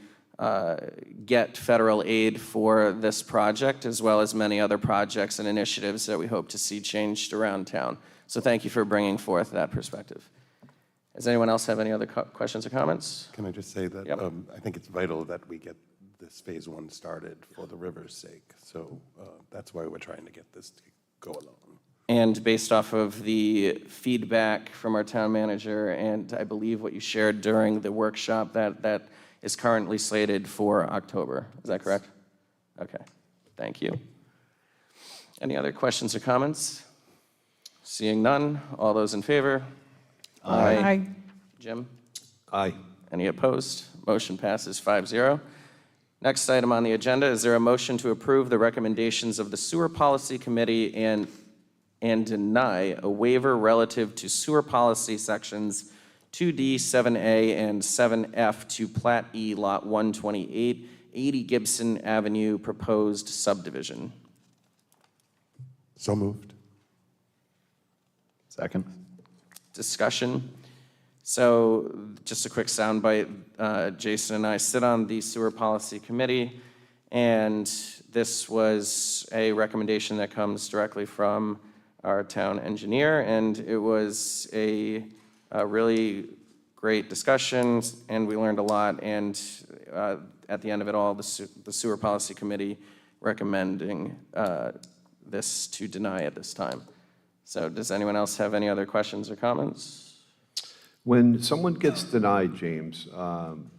get federal aid for this project, as well as many other projects and initiatives that we hope to see changed around town. So thank you for bringing forth that perspective. Does anyone else have any other questions or comments? Can I just say that Yep. I think it's vital that we get this phase 1 started for the river's sake. So that's why we're trying to get this to go along. And based off of the feedback from our town manager, and I believe what you shared during the workshop, that is currently slated for October. Is that correct? Okay, thank you. Any other questions or comments? Seeing none, all those in favor? Aye. Jim? Aye. Any opposed? Motion passes 5-0. Next item on the agenda, is there a motion to approve the recommendations of the Sewer Policy Committee and deny a waiver relative to sewer policy sections 2D, 7A, and 7F to Plat E, Lot 128, 80 Gibson Avenue, proposed subdivision? So moved. Second. Discussion. So just a quick soundbite, Jason and I sit on the Sewer Policy Committee, and this was a recommendation that comes directly from our town engineer, and it was a really great discussion, and we learned a lot, and at the end of it all, the Sewer Policy Committee recommending this to deny at this time. So does anyone else have any other questions or comments? When someone gets denied, James,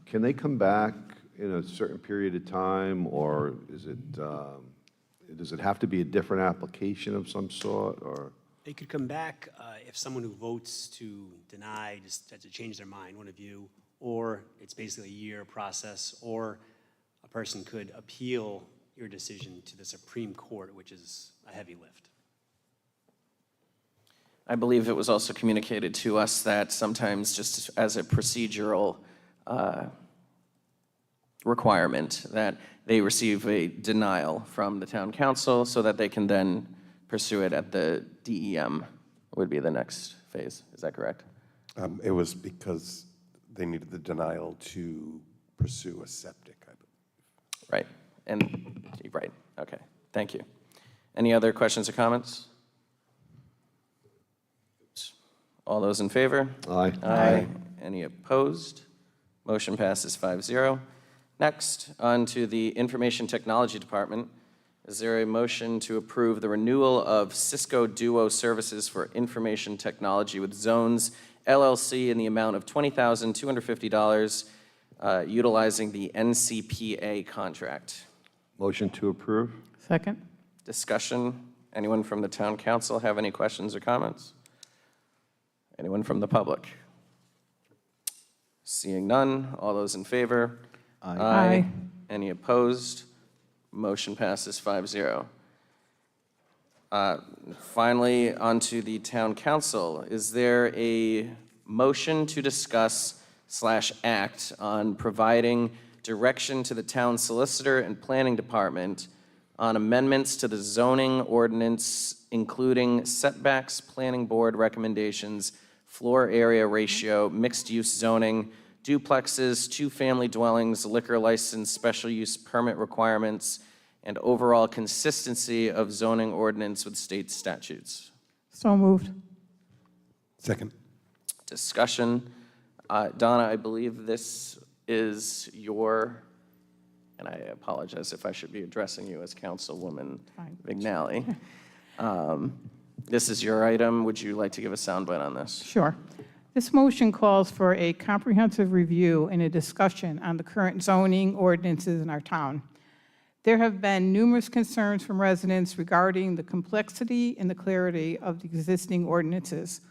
can they come back in a certain period of time, or is it, does it have to be a different application of some sort, or? They could come back if someone who votes to deny just has to change their mind, one of you, or it's basically a year process, or a person could appeal your decision to the Supreme Court, which is a heavy lift. I believe it was also communicated to us that sometimes just as a procedural requirement that they receive a denial from the town council so that they can then pursue it at the DEM would be the next phase. Is that correct? It was because they needed the denial to pursue a septic, I believe. Right. And, right, okay, thank you. Any other questions or comments? All those in favor? Aye. Aye. Any opposed? Motion passes 5-0. Next, on to the Information Technology Department. Is there a motion to approve the renewal of Cisco Duo services for information technology with Zones LLC in the amount of $20,250, utilizing the NCPA contract? Motion to approve? Second? Discussion? Anyone from the town council have any questions or comments? Anyone from the public? Seeing none, all those in favor? Aye. Any opposed? Motion passes 5-0. Finally, on to the town council. Is there a motion to discuss/act on providing direction to the town solicitor and planning department on amendments to the zoning ordinance, including setbacks, planning board recommendations, floor area ratio, mixed-use zoning, duplexes, two-family dwellings, liquor license, special use permit requirements, and overall consistency of zoning ordinance with state statutes? So moved. Second. Discussion. Donna, I believe this is your, and I apologize if I should be addressing you as Councilwoman Fine. Vignali. This is your item. Would you like to give a soundbite on this? Sure. This motion calls for a comprehensive review and a discussion on the current zoning ordinances in our town. There have been numerous concerns from residents regarding the complexity and the clarity of the existing ordinances.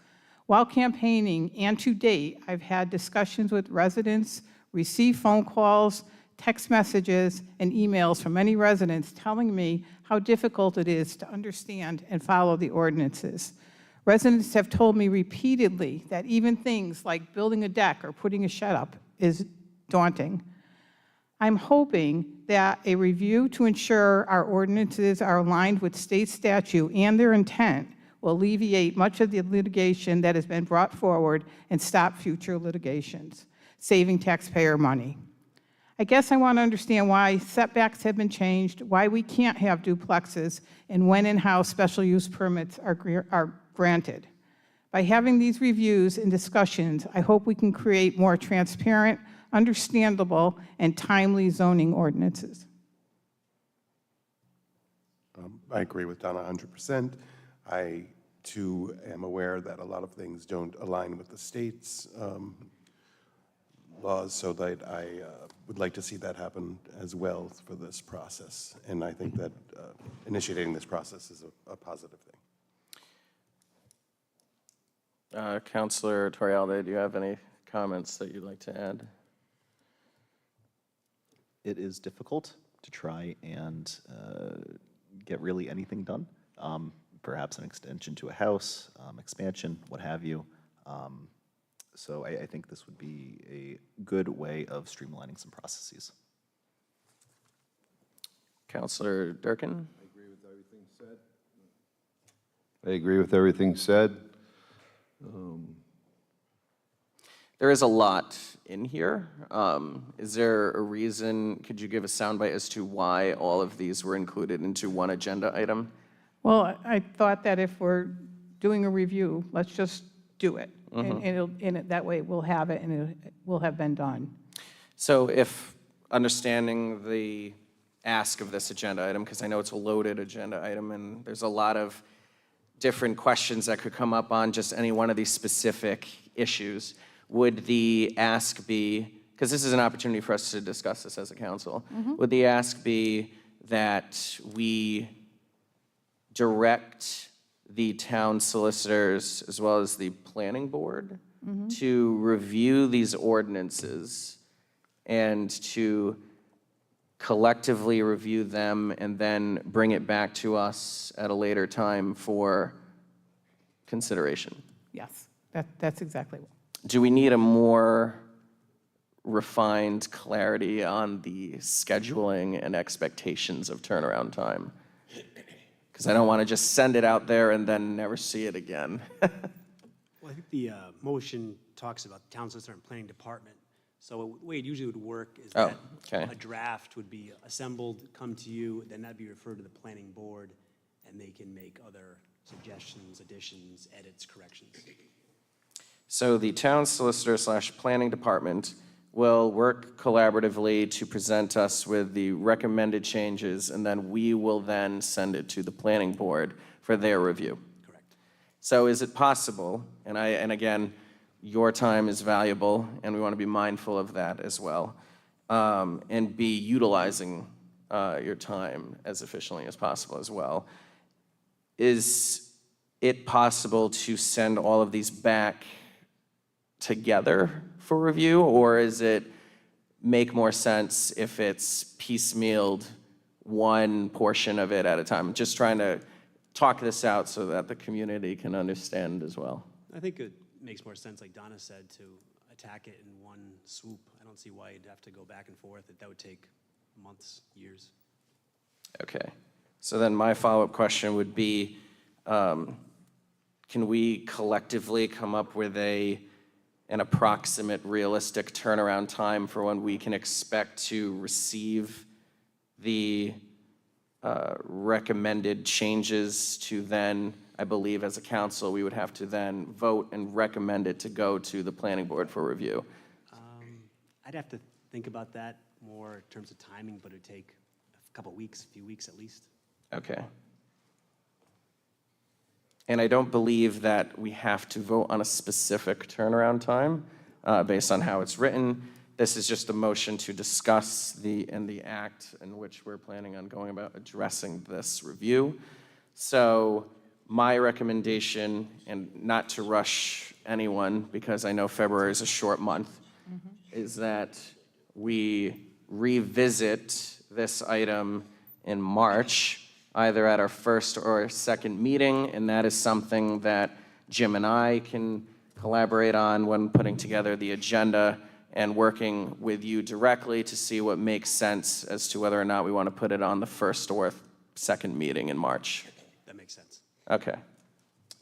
While campaigning and to date, I've had discussions with residents, received phone calls, text messages, and emails from many residents telling me how difficult it is to understand and follow the ordinances. Residents have told me repeatedly that even things like building a deck or putting a shed up is daunting. I'm hoping that a review to ensure our ordinances are aligned with state statute and their intent will alleviate much of the litigation that has been brought forward and stop future litigations, saving taxpayer money. I guess I want to understand why setbacks have been changed, why we can't have duplexes, and when and how special use permits are granted. By having these reviews and discussions, I hope we can create more transparent, understandable, and timely zoning ordinances. I agree with Donna 100%. I, too, am aware that a lot of things don't align with the state's laws, so that I would like to see that happen as well for this process. And I think that initiating this process is a positive thing. Councilor Torialde, do you have any comments that you'd like to add? It is difficult to try and get really anything done. Perhaps an extension to a house, expansion, what have you. So I think this would be a good way of streamlining some processes. Councilor Durkin? I agree with everything said. there is a lot in here. Is there a reason, could you give a soundbite as to why all of these were included into one agenda item? Well, I thought that if we're doing a review, let's just do it. That way we'll have it and it will have been done. So if understanding the ask of this agenda item, because I know it's a loaded agenda item and there's a lot of different questions that could come up on just any one of these specific issues, would the ask be, because this is an opportunity for us to discuss this as a council, would the ask be that we direct the town solicitors as well as the planning board to review these ordinances and to collectively review them and then bring it back to us at a later time for consideration? Yes, that's exactly what. Do we need a more refined clarity on the scheduling and expectations of turnaround time? Because I don't want to just send it out there and then never see it again. Well, I think the motion talks about the town solicitor and planning department. So the way it usually would work is that okay. a draft would be assembled, come to you, then that'd be referred to the planning board, and they can make other suggestions, additions, edits, corrections. So the town solicitor / planning department will work collaboratively to present us with the recommended changes, and then we will then send it to the planning board for their review. Correct. So is it possible, and again, your time is valuable, and we want to be mindful of that as well, and be utilizing your time as efficiently as possible as well. Is it possible to send all of these back together for review, or is it make more sense if it's piecemealed one portion of it at a time? Just trying to talk this out so that the community can understand as well. I think it makes more sense, like Donna said, to attack it in one swoop. I don't see why you'd have to go back and forth. That would take months, years. Okay. So then my follow-up question would be, can we collectively come up with an approximate realistic turnaround time for when we can expect to receive the recommended changes to then, I believe as a council, we would have to then vote and recommend it to go to the planning board for review? I'd have to think about that more in terms of timing, but it'd take a couple weeks, a few weeks at least. Okay. And I don't believe that we have to vote on a specific turnaround time based on how it's written. This is just a motion to discuss the act in which we're planning on going about addressing this review. So my recommendation, and not to rush anyone because I know February is a short month, is that we revisit this item in March, either at our first or second meeting, and that is something that Jim and I can collaborate on when putting together the agenda and working with you directly to see what makes sense as to whether or not we want to put it on the first or second meeting in March. That makes sense. Okay.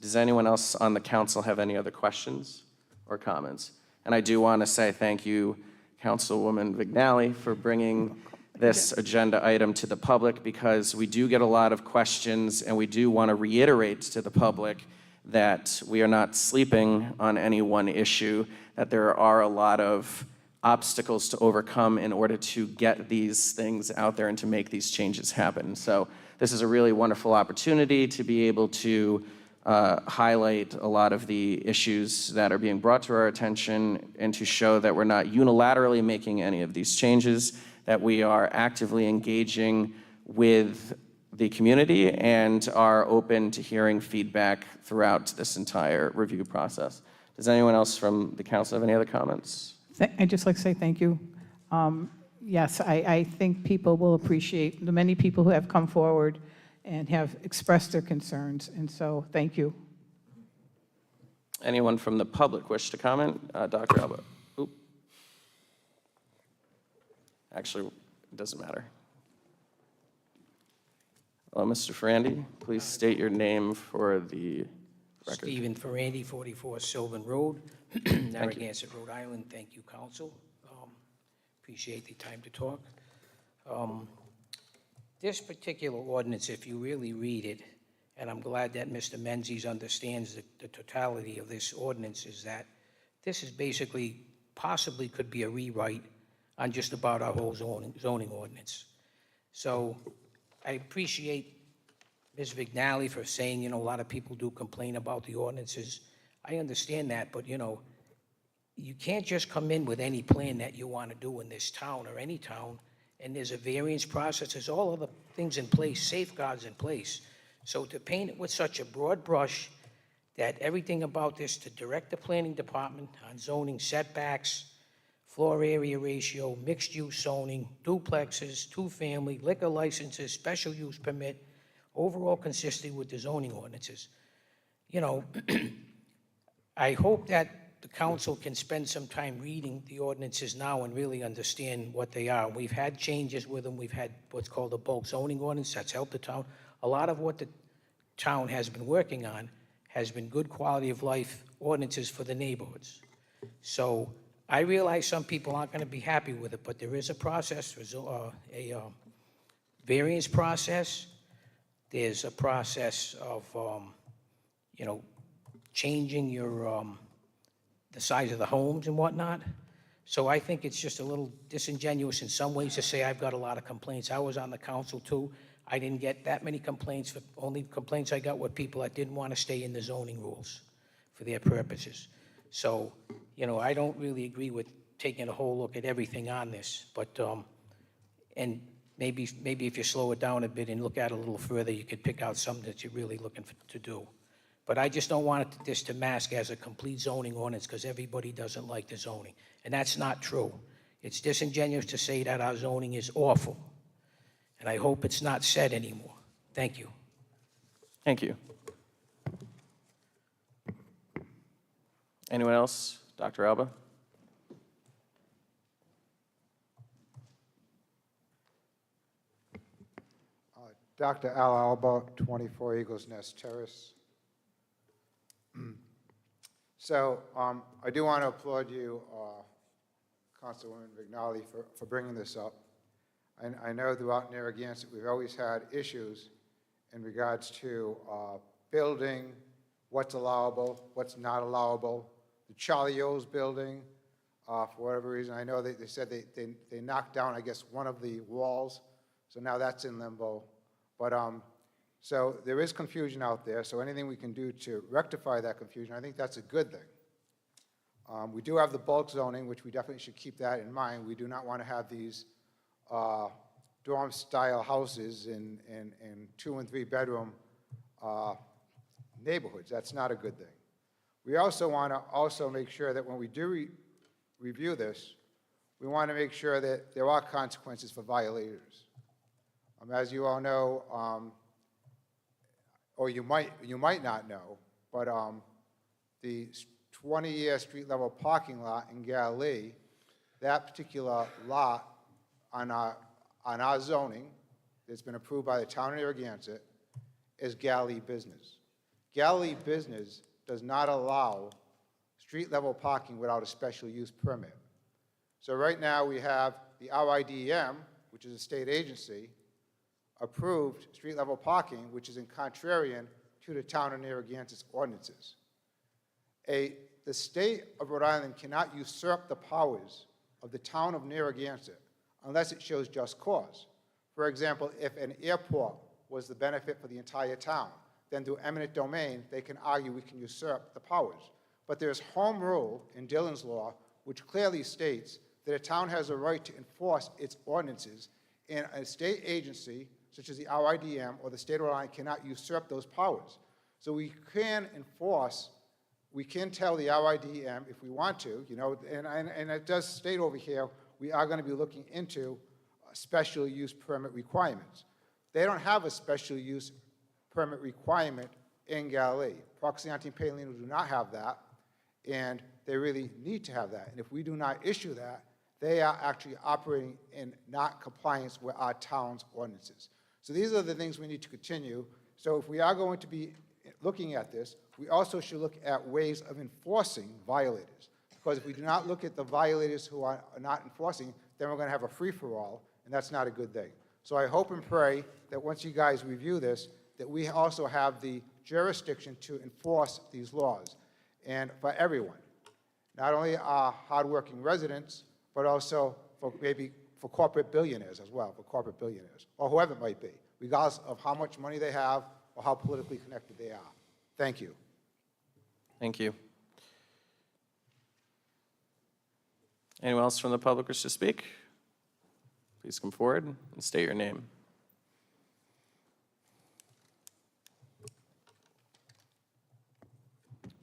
Does anyone else on the council have any other questions or comments? And I do want to say thank you, Councilwoman Vignali, for bringing this agenda item to the public, because we do get a lot of questions, and we do want to reiterate to the public that we are not sleeping on any one issue, that there are a lot of obstacles to overcome in order to get these things out there and to make these changes happen. So this is a really wonderful opportunity to be able to highlight a lot of the issues that are being brought to our attention and to show that we're not unilaterally making any of these changes, that we are actively engaging with the community and are open to hearing feedback throughout this entire review process. Does anyone else from the council have any other comments? I'd just like to say thank you. Yes, I think people will appreciate the many people who have come forward and have expressed their concerns, and so thank you. Anyone from the public wish to comment? Dr. Alba. Oop. Actually, it doesn't matter. Hello, Mr. Frandy. Please state your name for the record. Stephen Ferrandy, 44 Sylvan Road, Narragansett, Rhode Island. Thank you, council. Appreciate the time to talk. This particular ordinance, if you really read it, and I'm glad that Mr. Menzies understands the totality of this ordinance, is that this is basically, possibly could be a rewrite on just about our whole zoning ordinance. So I appreciate Ms. Vignali for saying, you know, a lot of people do complain about the ordinances. I understand that, but, you know, you can't just come in with any plan that you want to do in this town or any town, and there's a variance process, there's all other things in place, safeguards in place. So to paint it with such a broad brush that everything about this, to direct the planning department on zoning setbacks, floor area ratio, mixed-use zoning, duplexes, two-family, liquor licenses, special use permit, overall consistency with the zoning ordinances. You know, I hope that the council can spend some time reading the ordinances now and really understand what they are. We've had changes with them. We've had what's called a bulk zoning ordinance that's helped the town. A lot of what the town has been working on has been good quality of life ordinances for the neighborhoods. So I realize some people aren't going to be happy with it, but there is a process, a variance process. There's a process of, you know, changing your, the size of the homes and whatnot. So I think it's just a little disingenuous in some ways to say I've got a lot of complaints. I was on the council too. I didn't get that many complaints. Only complaints I got were people that didn't want to stay in the zoning rules for their purposes. So, you know, I don't really agree with taking a whole look at everything on this, but, and maybe if you slow it down a bit and look at it a little further, you could pick out something that you're really looking to do. But I just don't want this to mask as a complete zoning ordinance because everybody doesn't like the zoning. And that's not true. It's disingenuous to say that our zoning is awful. And I hope it's not said anymore. Thank you. Thank you. Anyone else? Dr. Alba? Dr. Al Alba, 24 Eagles Nest Terrace. So I do want to applaud you, Councilwoman Vignali, for bringing this up. I know throughout Narragansett we've always had issues in regards to building, what's allowable, what's not allowable. The Charlie O's building, for whatever reason, I know they said they knocked down, I guess, one of the walls, so now that's in limbo. But so there is confusion out there, so anything we can do to rectify that confusion, I think that's a good thing. We do have the bulk zoning, which we definitely should keep that in mind. We do not want to have these dorm-style houses in 2- and 3-bedroom neighborhoods. That's not a good thing. We also want to make sure that when we do review this, we want to make sure that there are consequences for violators. As you all know, or you might not know, but the 20-year street-level parking lot in Galilee, that particular lot on our zoning that's been approved by the town of Narragansett is Galilee business. Galilee business does not allow street-level parking without a special use permit. So right now we have the RIDM, which is a state agency, approved street-level parking, which is in contrarian to the town of Narragansett's ordinances. The state of Rhode Island cannot usurp the powers of the town of Narragansett unless it shows just cause. For example, if an airport was the benefit for the entire town, then through eminent domain, they can argue we can usurp the powers. But there's home rule in Dillon's law, which clearly states that a town has a right to enforce its ordinances, and a state agency, such as the RIDM or the state of Rhode Island, cannot usurp those powers. So we can enforce, we can tell the RIDM if we want to, you know, and it does state over here, we are going to be looking into special use permit requirements. They don't have a special use permit requirement in Galilee. Proximity and Palino do not have that, and they really need to have that. And if we do not issue that, they are actually operating in not compliance with our town's ordinances. So these are the things we need to continue. So if we are going to be looking at this, we also should look at ways of enforcing violators. Because if we do not look at the violators who are not enforcing, then we're going to have a free-for-all, and that's not a good thing. So I hope and pray that once you guys review this, that we also have the jurisdiction to enforce these laws, and for everyone. Not only our hardworking residents, but also for maybe for corporate billionaires as well, for corporate billionaires, or whoever it might be, regardless of how much money they have or how politically connected they are. Thank you. Thank you. Anyone else from the public wish to speak? Please come forward and state your name.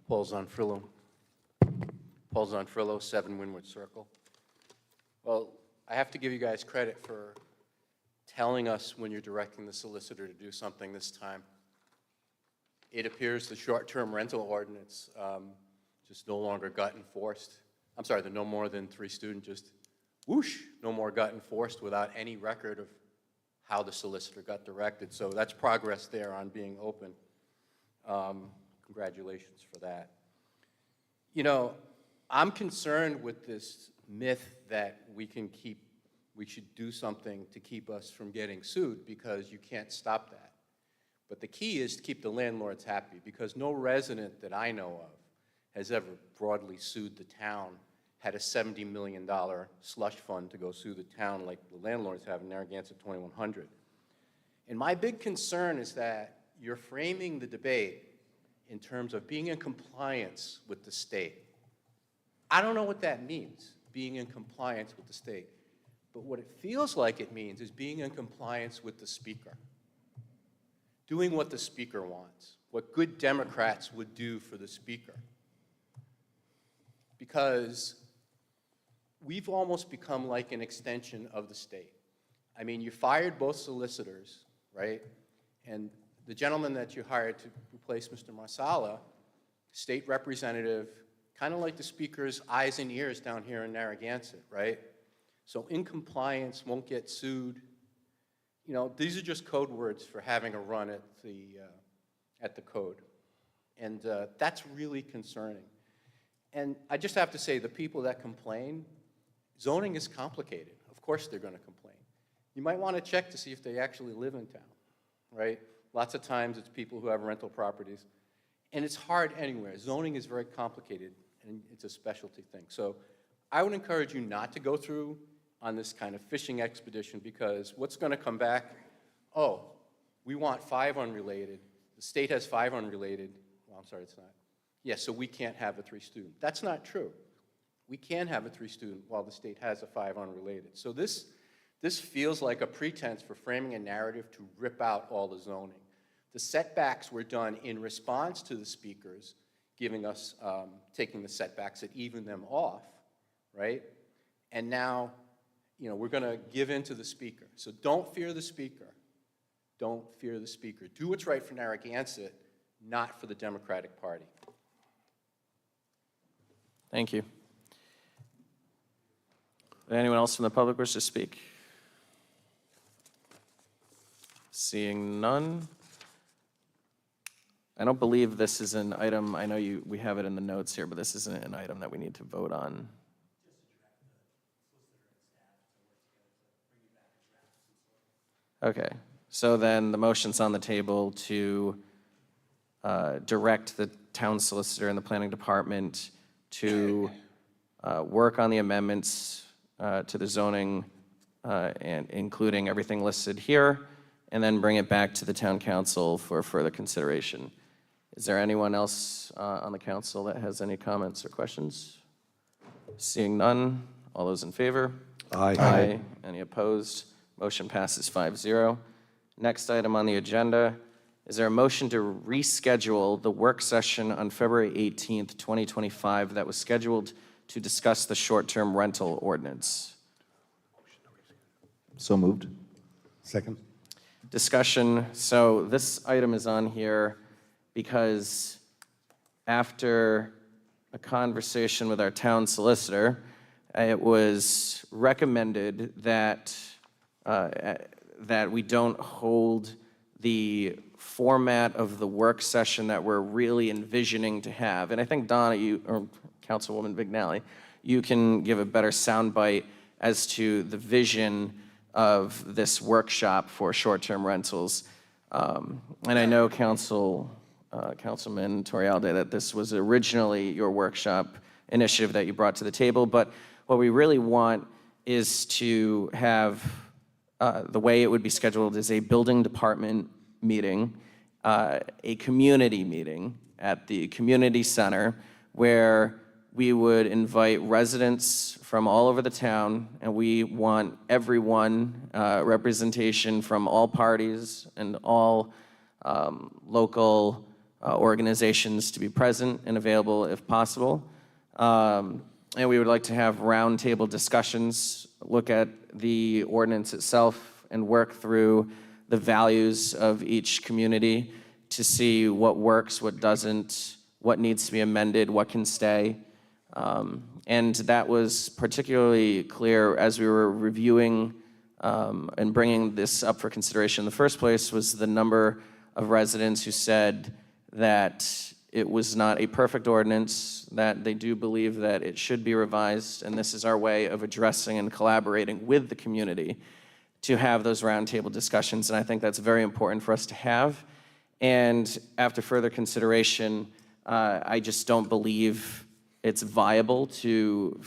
Paul Zonfrillo. Paul Zonfrillo, 7 Windward Circle. Well, I have to give you guys credit for telling us when you're directing the solicitor to do something this time. It appears the short-term rental ordinance just no longer got enforced. I'm sorry, the no more than 3 student just whoosh, no more got enforced without any record of how the solicitor got directed. So that's progress there on being open. Congratulations for that. You know, I'm concerned with this myth that we should do something to keep us from getting sued, because you can't stop that. But the key is to keep the landlords happy, because no resident that I know of has ever broadly sued the town, had a $70 million slush fund to go sue the town like the landlords have in Narragansett 2100. And my big concern is that you're framing the debate in terms of being in compliance with the state. I don't know what that means, being in compliance with the state. But what it feels like it means is being in compliance with the speaker. Doing what the speaker wants, what good Democrats would do for the speaker. Because we've almost become like an extension of the state. I mean, you fired both solicitors, right? And the gentleman that you hired to replace Mr. Marsala, state representative, kind of like the speaker's eyes and ears down here in Narragansett, right? So in compliance, won't get sued. You know, these are just code words for having a run at the code. And that's really concerning. And I just have to say, the people that complain, zoning is complicated. Of course they're going to complain. You might want to check to see if they actually live in town, right? Lots of times it's people who have rental properties. And it's hard anywhere. Zoning is very complicated, and it's a specialty thing. So I would encourage you not to go through on this kind of fishing expedition, because what's going to come back, oh, we want 5 unrelated. The state has 5 unrelated. Well, I'm sorry, it's not. Yes, so we can't have a 3 student. That's not true. We can have a 3 student while the state has a 5 unrelated. So this feels like a pretense for framing a narrative to rip out all the zoning. The setbacks were done in response to the speakers giving us, taking the setbacks and even them off, right? And now, you know, we're going to give in to the speaker. So don't fear the speaker. Don't fear the speaker. Do what's right for Narragansett, not for the Democratic Party. Thank you. Anyone else from the public wish to speak? Seeing none. I don't believe this is an item, I know we have it in the notes here, but this isn't an item that we need to vote on. Okay, so then the motion's on the table to direct the town solicitor and the planning department to work on the amendments to the zoning, and including everything listed here, and then bring it back to the town council for further consideration. Is there anyone else on the council that has any comments or questions? Seeing none, all those in favor? Aye. Aye. Any opposed? Motion passes 5-0. Next item on the agenda, is there a motion to reschedule the work session on February 18th, 2025 that was scheduled to discuss the short-term rental ordinance? So moved. Second. Discussion. So this item is on here because after a conversation with our town solicitor, it was recommended that that we don't hold the format of the work session that we're really envisioning to have. And I think Donna, or Councilwoman Vignali, you can give a better soundbite as to the vision of this workshop for short-term rentals. And I know Councilman Torialde, that this was originally your workshop initiative that you brought to the table, but what we really want is to have the way it would be scheduled is a building department meeting, a community meeting at the community center where we would invite residents from all over the town, and we want everyone, representation from all parties and all local organizations to be present and available if possible. And we would like to have roundtable discussions, look at the ordinance itself, and work through the values of each community to see what works, what doesn't, what needs to be amended, what can stay. And that was particularly clear as we were reviewing and bringing this up for consideration in the first place, was the number of residents who said that it was not a perfect ordinance, that they do believe that it should be revised, and this is our way of addressing and collaborating with the community to have those roundtable discussions, and I think that's very important for us to have. And after further consideration, I just don't believe it's viable to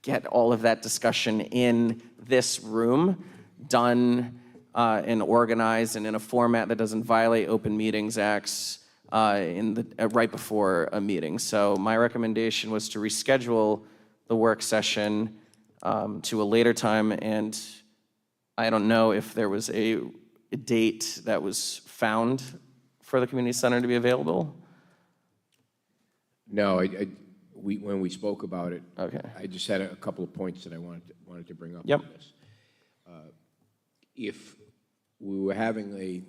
get all of that discussion in this room, done and organized and in a format that doesn't violate Open Meetings Acts right before a meeting. So my recommendation was to reschedule the work session to a later time, and I don't know if there was a date that was found for the community center to be available. No, when we spoke about it, Okay. I just had a couple of points that I wanted to bring up Yep. on this. If we were having a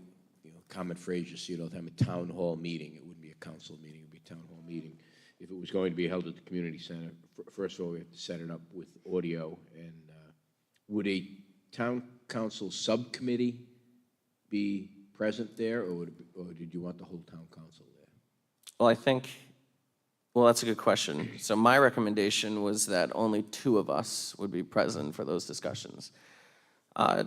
common phrase you see it all the time, a town hall meeting, it wouldn't be a council meeting, it would be a town hall meeting. If it was going to be held at the community center, first of all, we have to set it up with audio, and would a town council subcommittee be present there, or did you want the whole town council there? Well, that's a good question. So my recommendation was that only 2 of us would be present for those discussions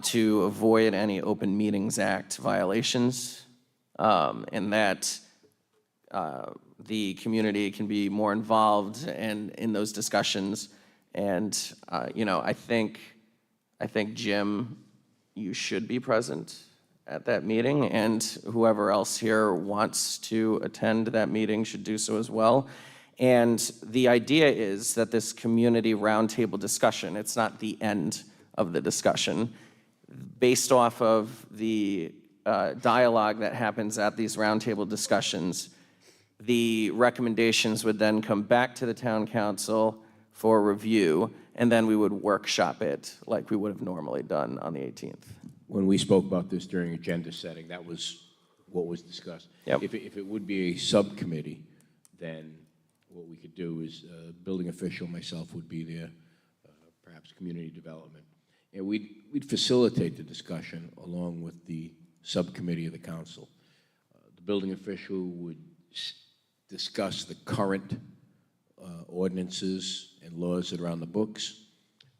to avoid any Open Meetings Act violations, and that the community can be more involved in those discussions. And I think Jim, you should be present at that meeting, and whoever else here wants to attend that meeting should do so as well. And the idea is that this community roundtable discussion, it's not the end of the discussion. Based off of the dialogue that happens at these roundtable discussions, the recommendations would then come back to the town council for review, and then we would workshop it like we would have normally done on the 18th. When we spoke about this during agenda setting, that was what was discussed. Yep. If it would be a subcommittee, then what we could do is building official, myself would be there, perhaps community development. And we'd facilitate the discussion along with the subcommittee of the council. The building official would discuss the current ordinances and laws that are on the books,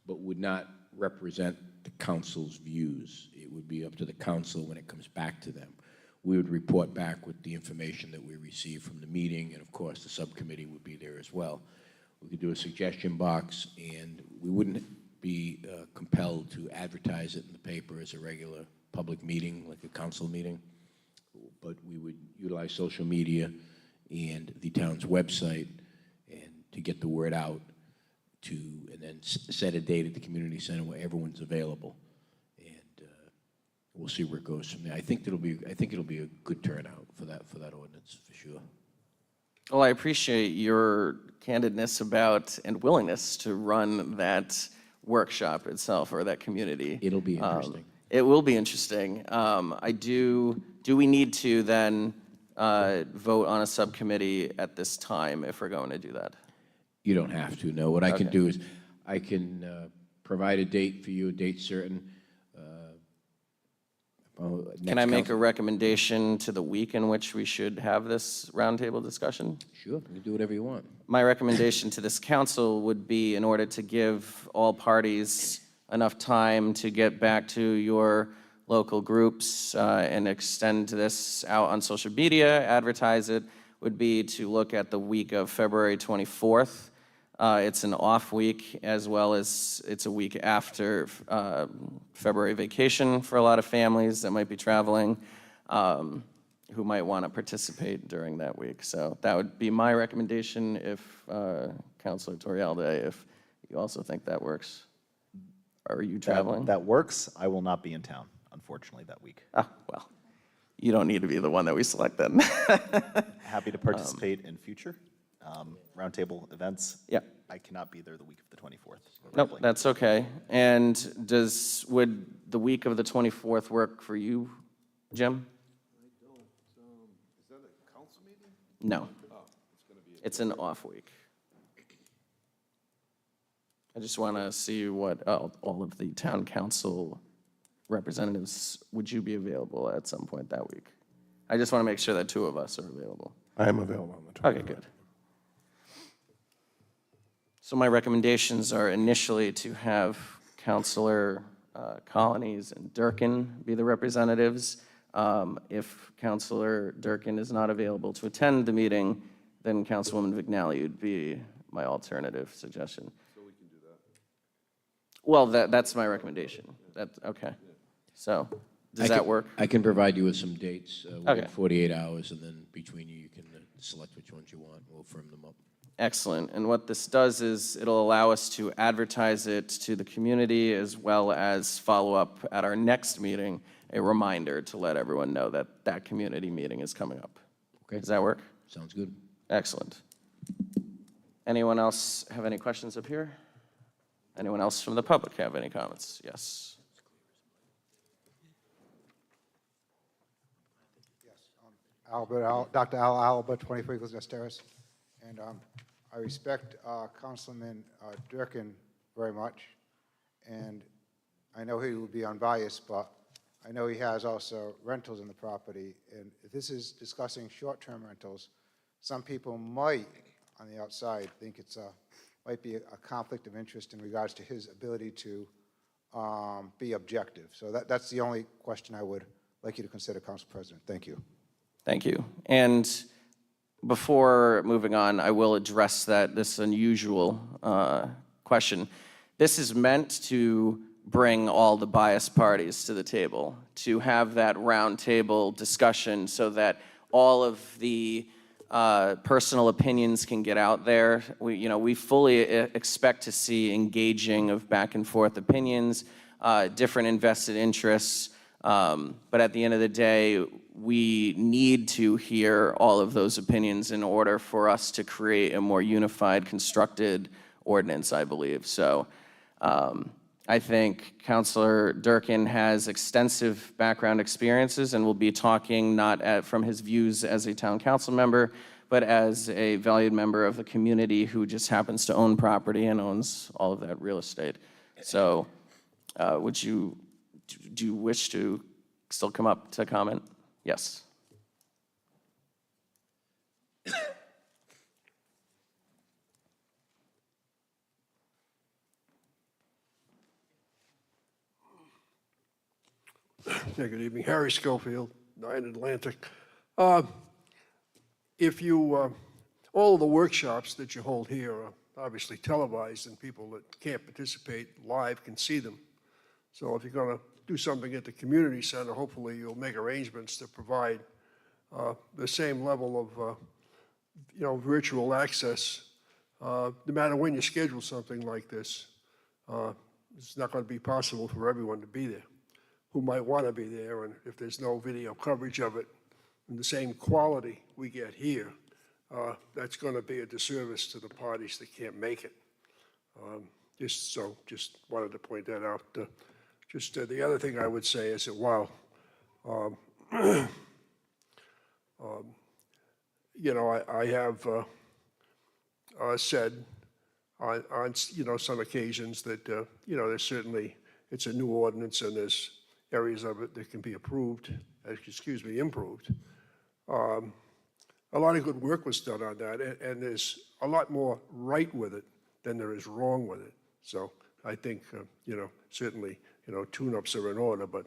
but would not represent the council's views. It would be up to the council when it comes back to them. We would report back with the information that we received from the meeting, and of course the subcommittee would be there as well. We could do a suggestion box, and we wouldn't be compelled to advertise it in the paper as a regular public meeting, like a council meeting, but we would utilize social media and the town's website and to get the word out and then set a date at the community center where everyone's available, and we'll see where it goes from there. I think it'll be a good turnout for that ordinance for sure. Well, I appreciate your candidness about and willingness to run that workshop itself, or that community. It'll be interesting. It will be interesting. Do we need to then vote on a subcommittee at this time if we're going to do that? You don't have to, no. What I can Okay. do is I can provide a date for you, a date certain. Can I make a recommendation to the week in which we should have this roundtable discussion? Sure, you can do whatever you want. My recommendation to this council would be, in order to give all parties enough time to get back to your local groups and extend this out on social media, advertise it, would be to look at the week of February 24th. It's an off week, as well as it's a week after February vacation for a lot of families that might be traveling, who might want to participate during that week. So that would be my recommendation if, Councilor Torialde, if you also think that works. Are you traveling? That works. I will not be in town, unfortunately, that week. Ah, well, you don't need to be the one that we select then. Happy to participate in future roundtable events. Yeah. I cannot be there the week of the 24th. Nope, that's okay. And would the week of the 24th work for you, Jim? Is that a council meeting? No. It's an off week. I just want to see what all of the town council representatives, would you be available at some point that week? I just want to make sure that 2 of us are available. I am available on the 24th. Okay, good. So my recommendations are initially to have Councilor Colonies and Durkin be the representatives. If Councilor Durkin is not available to attend the meeting, then Councilwoman Vignali would be my alternative suggestion. So we can do that. Well, that's my recommendation. Okay. So, does that work? I can provide you with some dates within Okay. 48 hours, and then between you, you can select which ones you want. We'll firm them up. Excellent. And what this does is it'll allow us to advertise it to the community, as well as follow up at our next meeting, a reminder to let everyone know that that community meeting is coming up. Okay. Does that work? Sounds good. Excellent. Anyone else have any questions up here? Anyone else from the public have any comments? Yes. Dr. Al Alba, 24 Eagles Nest Terrace. And I respect Councilman Durkin very much. And I know he will be unbiased, but I know he has also rentals in the property. And if this is discussing short-term rentals, some people might, on the outside, think it's might be a conflict of interest in regards to his ability to be objective. So that's the only question I would like you to consider, Council President. Thank you. Thank you. And before moving on, I will address this unusual question. This is meant to bring all the biased parties to the table, to have that roundtable discussion so that all of the personal opinions can get out there. We fully expect to see engaging of back and forth opinions, different invested interests, but at the end of the day, we need to hear all of those opinions in order for us to create a more unified, constructed ordinance, I believe. So I think Councilor Durkin has extensive background experiences and will be talking not from his views as a town council member, but as a valued member of the community who just happens to own property and owns all of that real estate. So do you wish to still come up to comment? Yes. Yeah, good evening. Harry Schofield, 9 Atlantic. If you, all of the workshops that you hold here are obviously televised, and people that can't participate live can see them. So if you're going to do something at the community center, hopefully you'll make arrangements to provide the same level of, virtual access. No matter when you schedule something like this, it's not going to be possible for everyone to be there who might want to be there, and if there's no video coverage of it in the same quality we get here, that's going to be a disservice to the parties that can't make it. Just wanted to point that out. The other thing I would say is that while, I have said on some occasions that, there's certainly, it's a new ordinance and there's areas of it that can be improved. A lot of good work was done on that, and there's a lot more right with it than there is wrong with it. So I think, certainly, tune-ups are in order, but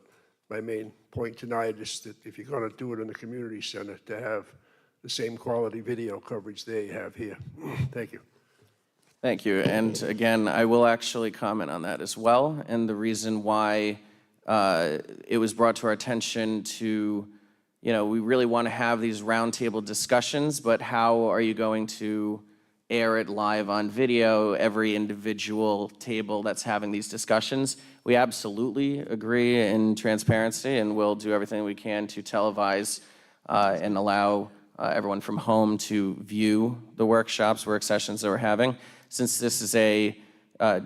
my main point tonight is that if you're going to do it in the community center, to have the same quality video coverage there you have here. Thank you. Thank you. And again, I will actually comment on that as well. And the reason why it was brought to our attention to, we really want to have these roundtable discussions, but how are you going to air it live on video, every individual table that's having these discussions? We absolutely agree in transparency, and we'll do everything we can to televise and allow everyone from home to view the work sessions that we're having. Since this is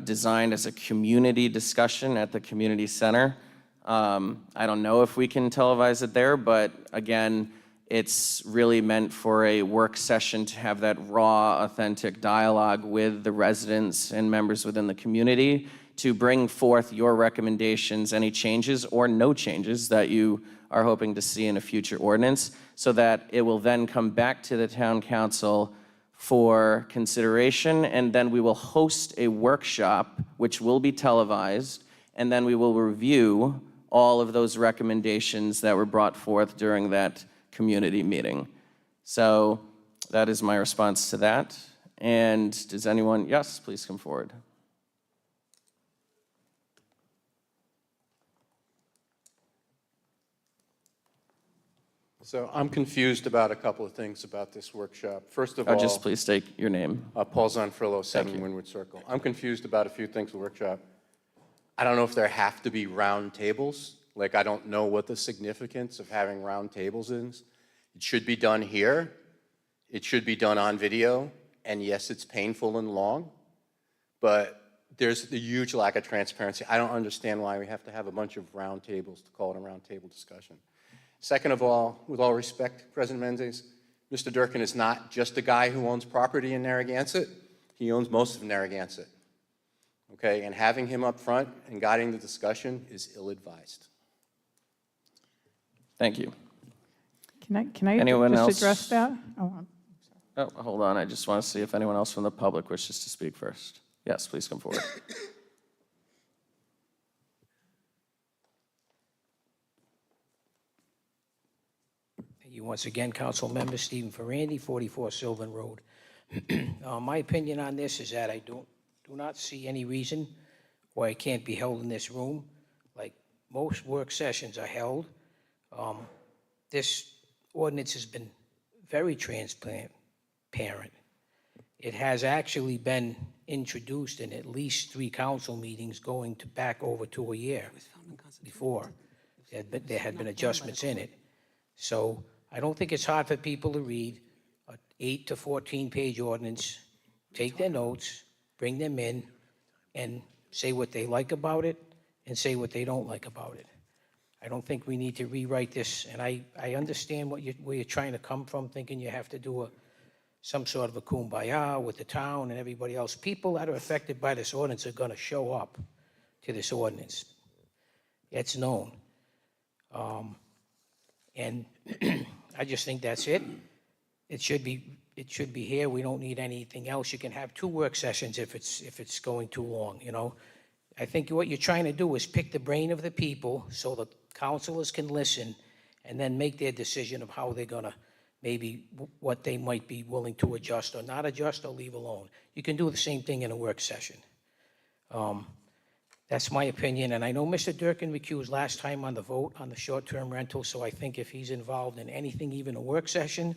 designed as a community discussion at the community center, I don't know if we can televise it there, but again, it's really meant for a work session to have that raw, authentic dialogue with the residents and members within the community to bring forth your recommendations, any changes or no changes that you are hoping to see in a future ordinance, so that it will then come back to the town council for consideration, and then we will host a workshop which will be televised, and then we will review all of those recommendations that were brought forth during that community meeting. So that is my response to that. And does anyone, yes, please come forward. So I'm confused about a couple of things about this workshop. First of all, Just please state your name. Paul Zonfrillo, 7 Windward Circle. I'm confused about a few things with the workshop. I don't know if there have to be round tables. Like, I don't know what the significance of having round tables is. It should be done here. It should be done on video. And yes, it's painful and long, but there's a huge lack of transparency. I don't understand why we have to have a bunch of round tables to call it a round table discussion. Second of all, with all respect, President Menzies, Mr. Durkin is not just a guy who owns property in Narragansett. He owns most of Narragansett. Okay, and having him up front and guiding the discussion is ill-advised. Thank you. Can I Anyone just else? address that? Oh, Oh, hold on, I just want to see if anyone else from the public wishes to speak first. Yes, please come forward. Thank you once again, Council Member Stephen Ferrandi, 44 Sylvan Road. My opinion on this is that I do not see any reason why it can't be held in this room. Like most work sessions are held. This ordinance has been very transparent. It has actually been introduced in at least 3 council meetings going back over to a year before. There had been adjustments in it. So I don't think it's hard for people to read an 8 to 14-page ordinance, take their notes, bring them in, and say what they like about it and say what they don't like about it. I don't think we need to rewrite this, and I understand where you're trying to come from, thinking you have to do some sort of a kumbaya with the town and everybody else. People that are affected by this ordinance are going to show up to this ordinance. It's known. And I just think that's it. It should be here. We don't need anything else. You can have 2 work sessions if it's going too long, I think what you're trying to do is pick the brain of the people so the councilors can listen and then make their decision of how they're going to, maybe what they might be willing to adjust or not adjust or leave alone. You can do the same thing in a work session. That's my opinion, and I know Mr. Durkin recused last time on the vote on the short-term rental, so I think if he's involved in anything, even a work session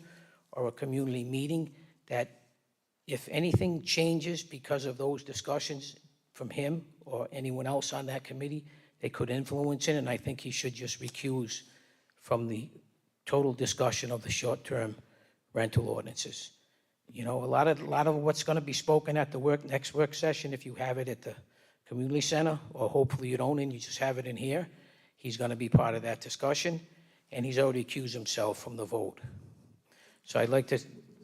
or a community meeting, that if anything changes because of those discussions from him or anyone else on that committee, they could influence it, and I think he should just recuse from the total discussion of the short-term rental ordinances. A lot of what's going to be spoken at the next work session, if you have it at the community center, or hopefully you don't and you just have it in here, he's going to be part of that discussion, and he's already accused himself from the vote. So I'd like to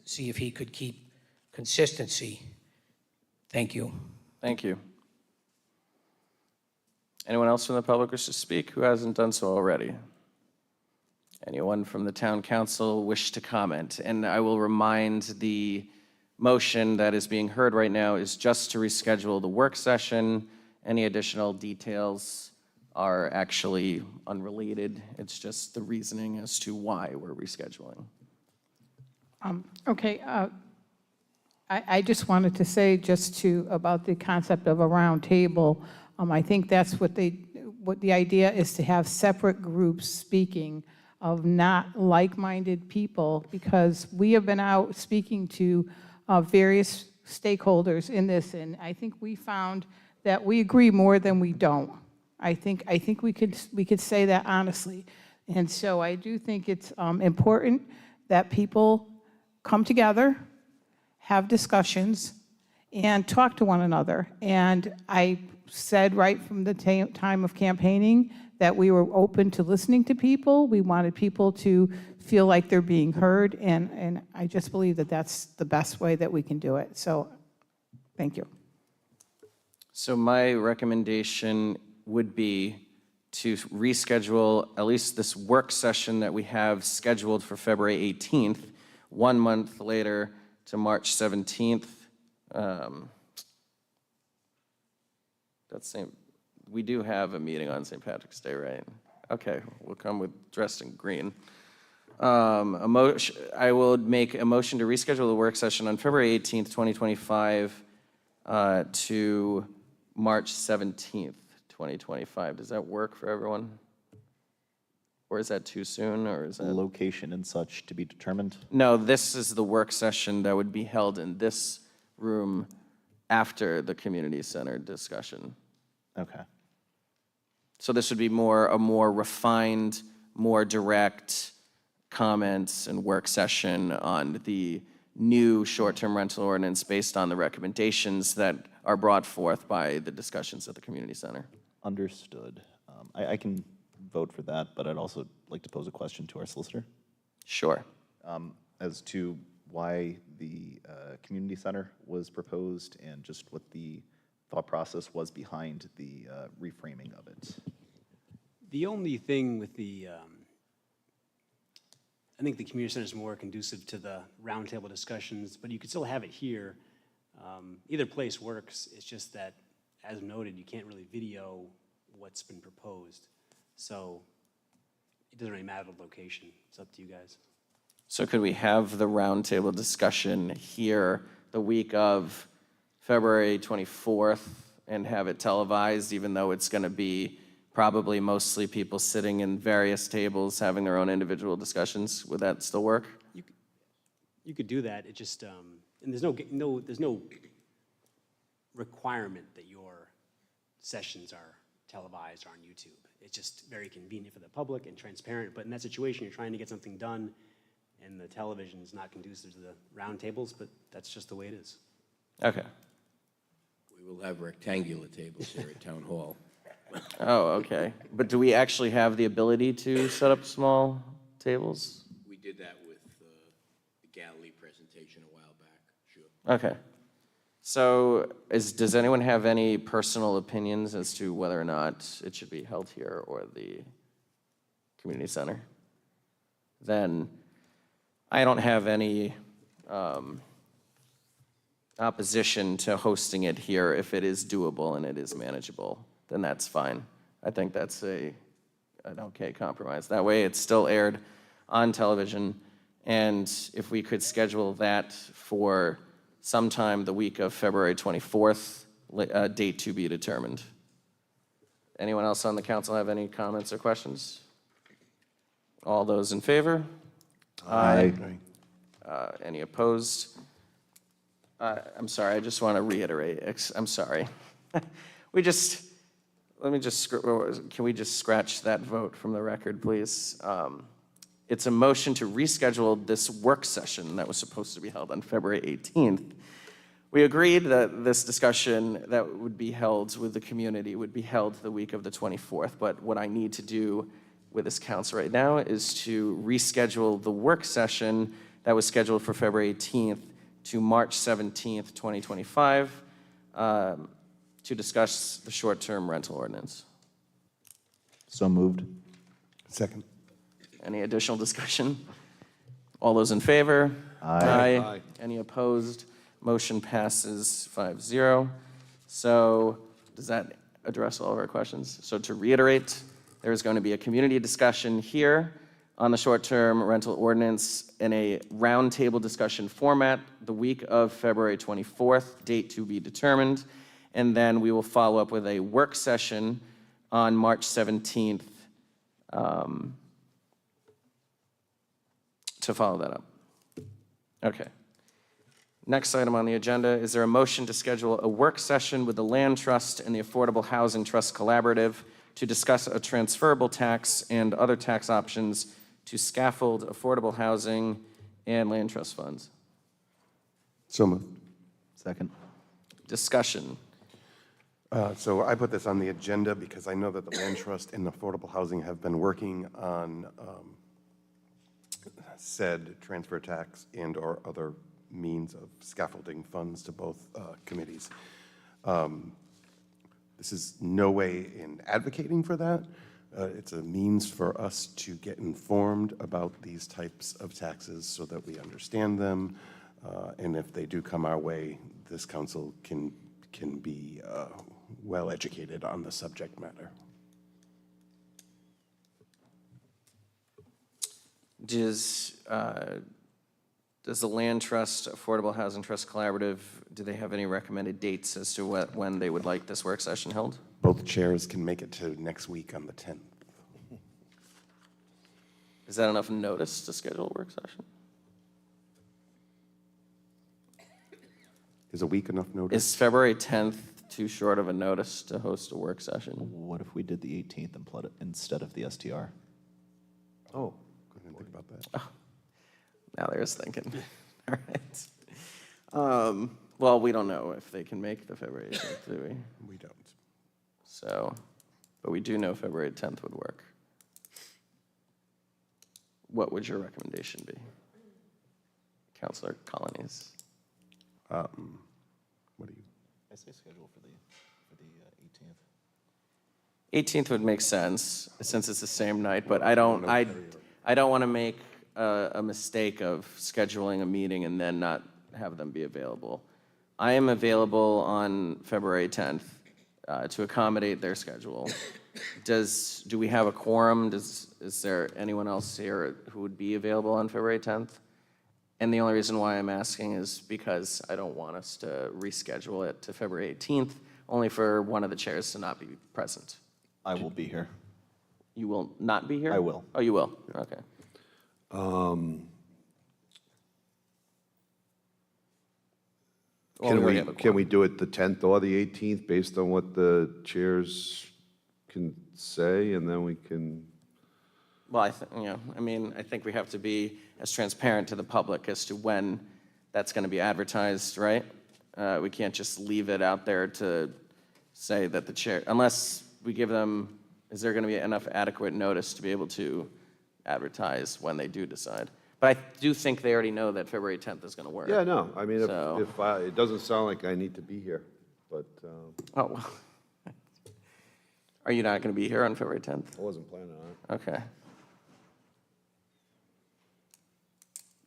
see if he could keep consistency. Thank you. Thank you. Anyone else from the public wish to speak who hasn't done so already? Anyone from the town council wish to comment? And I will remind the motion that is being heard right now is just to reschedule the work session. Any additional details are actually unrelated. It's just the reasoning as to why we're rescheduling. Okay, I just wanted to say about the concept of a round table. I think that's what the idea is, to have separate groups speaking of not like-minded people, because we have been out speaking to various stakeholders in this, and I think we found that we agree more than we don't. I think we could say that honestly. And so I do think it's important that people come together, have discussions, and talk to one another. And I said right from the time of campaigning that we were open to listening to people. We wanted people to feel like they're being heard, and I just believe that that's the best way that we can do it. So, thank you. So my recommendation would be to reschedule at least this work session that we have scheduled for February 18th, 1 month later to March 17th. We do have a meeting on St. Patrick's Day, right? Okay, we'll come dressed in green. I will make a motion to reschedule the work session on February 18th, 2025 to March 17th, 2025. Does that work for everyone? Or is that too soon, or is that? Location and such to be determined? No, this is the work session that would be held in this room after the community center discussion. Okay. So this would be a more refined, more direct comments and work session on the new short-term rental ordinance based on the recommendations that are brought forth by the discussions at the community center. Understood. I can vote for that, but I'd also like to pose a question to our solicitor. Sure. As to why the community center was proposed and just what the thought process was behind the reframing of it. The only thing with I think the community center is more conducive to the roundtable discussions, but you could still have it here. Either place works. It's just that, as noted, you can't really video what's been proposed. So it doesn't really matter the location. It's up to you guys. So could we have the roundtable discussion here the week of February 24th and have it televised, even though it's going to be probably mostly people sitting in various tables having their own individual discussions? Would that still work? You could do that. It just and there's no requirement that your sessions are televised or on YouTube. It's just very convenient for the public and transparent. But in that situation, you're trying to get something done, and the television is not conducive to the roundtables. But that's just the way it is. Okay. We will have rectangular tables here at Town Hall. Oh, okay. But do we actually have the ability to set up small tables? We did that with the Galilee presentation a while back, sure. Okay. So does anyone have any personal opinions as to whether or not it should be held here or the community center? Then I don't have any opposition to hosting it here if it is doable and it is manageable. Then that's fine. I think that's an okay compromise. That way it's still aired on television, and if we could schedule that for sometime the week of February 24th, date to be determined. Anyone else on the council have any comments or questions? All those in favor? Aye. Any opposed? I'm sorry, I just want to reiterate, I'm sorry. Can we just scratch that vote from the record, please? It's a motion to reschedule this work session that was supposed to be held on February 18th. We agreed that this discussion that would be held with the community would be held the week of the 24th, but what I need to do with this council right now is to reschedule the work session that was scheduled for February 18th to March 17th, 2025, to discuss the short-term rental ordinance. So moved. Second. Any additional discussion? All those in favor? Aye. Any opposed? Motion passes 5-0. So does that address all of our questions? So to reiterate, there is going to be a community discussion here on the short-term rental ordinance in a roundtable discussion format the week of February 24th, date to be determined. And then we will follow up with a work session on March 17th to follow that up. Okay. Next item on the agenda, is there a motion to schedule a work session with the Land Trust and the Affordable Housing Trust Collaborative to discuss a transferable tax and other tax options to scaffold affordable housing and land trust funds? So moved. Second. Discussion. So I put this on the agenda because I know that the Land Trust and Affordable Housing have been working on said transfer tax and/or other means of scaffolding funds to both committees. This is no way in advocating for that. It's a means for us to get informed about these types of taxes so that we understand them. And if they do come our way, this council can be well educated on the subject matter. Does the Land Trust, Affordable Housing Trust Collaborative, do they have any recommended dates as to when they would like this work session held? Both chairs can make it to next week on the 10th. Is that enough notice to schedule a work session? Is a week enough notice? Is February 10th too short of a notice to host a work session? What if we did the 18th instead of the STR? Oh, I didn't think about that. Now there's thinking. All right. Well, we don't know if they can make the February 18th, do we? We don't. So, but we do know February 10th would work. What would your recommendation be? Councilor Colonies? What do you? I say schedule for the 18th. 18th would make sense since it's the same night, but I don't want to make a mistake of scheduling a meeting and then not have them be available. I am available on February 10th to accommodate their schedule. Do we have a quorum? Is there anyone else here who would be available on February 10th? And the only reason why I'm asking is because I don't want us to reschedule it to February 18th, only for one of the chairs to not be present. I will be here. You will not be here? I will. Oh, you will? Okay. Well, already have a Can we do it the 10th or the 18th based on what the chairs can say, and then we can? Well, I think we have to be as transparent to the public as to when that's going to be advertised, right? We can't just leave it out there to say that the chair, unless we give them, is there going to be enough adequate notice to be able to advertise when they do decide? But I do think they already know that February 10th is going to work. Yeah, no, I mean, So- it doesn't sound like I need to be here, but Oh, well. Are you not going to be here on February 10th? I wasn't planning on it. Okay.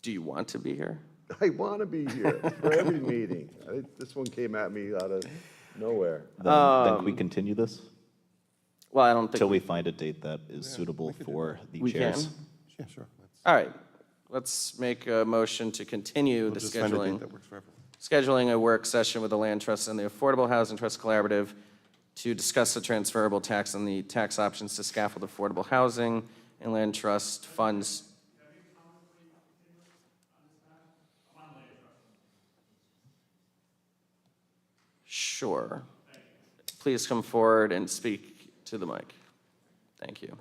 Do you want to be here? I want to be here for every meeting. This one came at me out of nowhere. Then can we continue this Well, I don't think. till we find a date that is suitable for the We chairs? can? Yeah, sure. All right. Let's make a motion to continue the Just find a date scheduling. that works for everyone. Scheduling a work session with the Land Trust and the Affordable Housing Trust Collaborative to discuss the transferable tax and the tax options to scaffold affordable housing and land trust funds. Sure. Please come forward and speak to the mic. Thank you.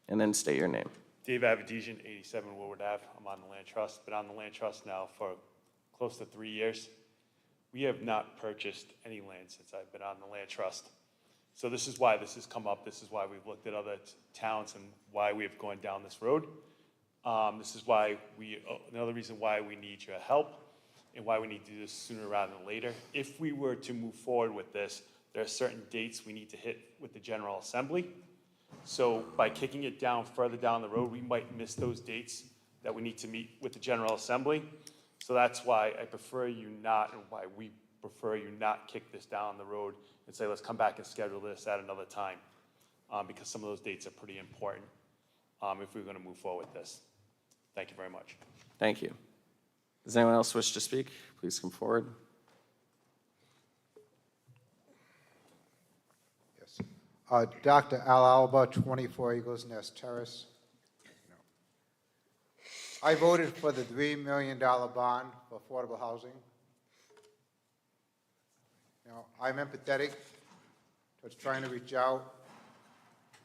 And then state your name. Dave Avedisian, 87 Woodward Ave. I'm on the Land Trust. Been on the Land Trust now for close to 3 years. We have not purchased any land since I've been on the Land Trust. So this is why this has come up. This is why we've looked at other towns and why we have gone down this road. This is why another reason why we need your help and why we need to do this sooner rather than later. If we were to move forward with this, there are certain dates we need to hit with the General Assembly. So by kicking it down further down the road, we might miss those dates that we need to meet with the General Assembly. So that's why I prefer you not, and why we prefer you not kick this down the road and say, let's come back and schedule this at another time, because some of those dates are pretty important if we're going to move forward with this. Thank you very much. Thank you. Does anyone else wish to speak? Please come forward. Yes. Dr. Al Alba, 24 Eagles Nest Terrace. I voted for the $3 million bond for affordable housing. I'm empathetic towards trying to reach out.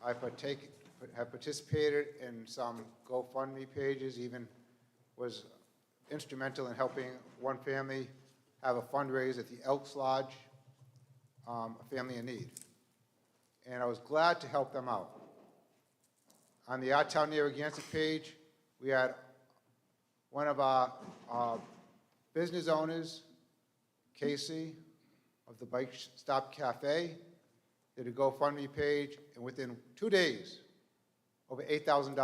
I have participated in some GoFundMe pages, even was instrumental in helping one family have a fundraiser at the Elks Lodge, a family in need. And I was glad to help them out. On the Our Town Narragansett page, we had one of our business owners, Casey, of the Bike Stop Cafe, did a GoFundMe page, and within 2 days, over $8,000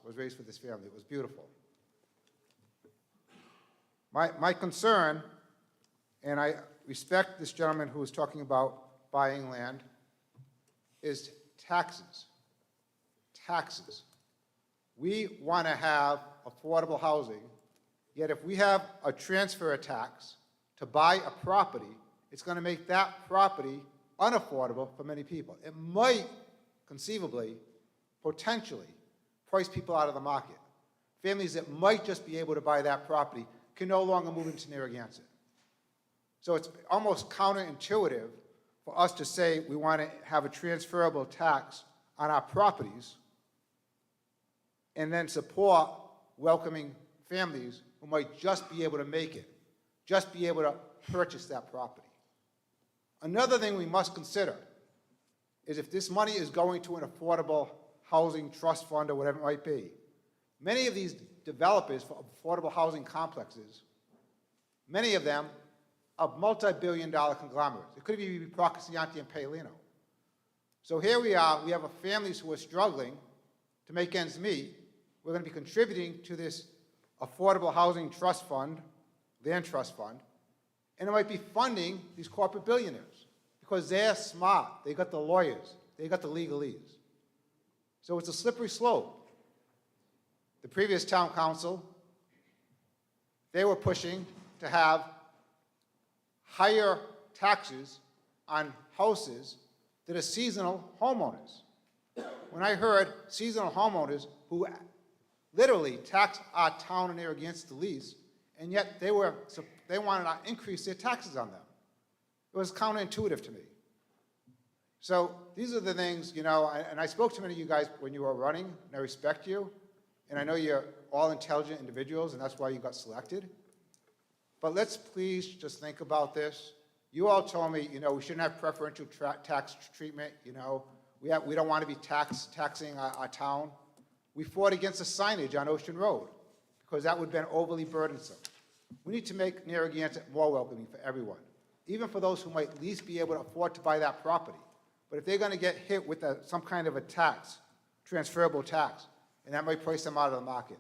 was raised for this family. It was beautiful. My concern, and I respect this gentleman who was talking about buying land, is taxes. Taxes. We want to have affordable housing, yet if we have a transfer tax to buy a property, it's going to make that property unaffordable for many people. It might, conceivably, potentially, price people out of the market. Families that might just be able to buy that property can no longer move into Narragansett. So it's almost counterintuitive for us to say we want to have a transferable tax on our properties and then support welcoming families who might just be able to make it, just be able to purchase that property. Another thing we must consider is if this money is going to an affordable housing trust fund or whatever it might be, many of these developers for affordable housing complexes, many of them are multi-billion-dollar conglomerates. It could even be Procasianti and Paolino. So here we are, we have families who are struggling to make ends meet. We're going to be contributing to this affordable housing trust fund, land trust fund, and it might be funding these corporate billionaires because they're smart. They got the lawyers. They got the legalese. So it's a slippery slope. The previous town council, they were pushing to have higher taxes on houses that are seasonal homeowners. When I heard seasonal homeowners who literally tax our town and Narragansett the least, and yet they wanted to increase their taxes on them. It was counterintuitive to me. So these are the things, and I spoke to many of you guys when you were running, and I respect you, and I know you're all intelligent individuals, and that's why you got selected. But let's please just think about this. You all told me, we shouldn't have preferential tax treatment, we don't want to be taxing our town. We fought against the signage on Ocean Road because that would have been overly burdensome. We need to make Narragansett more welcoming for everyone, even for those who might least be able to afford to buy that property. But if they're going to get hit with some kind of a tax, transferable tax, and that might price them out of the market,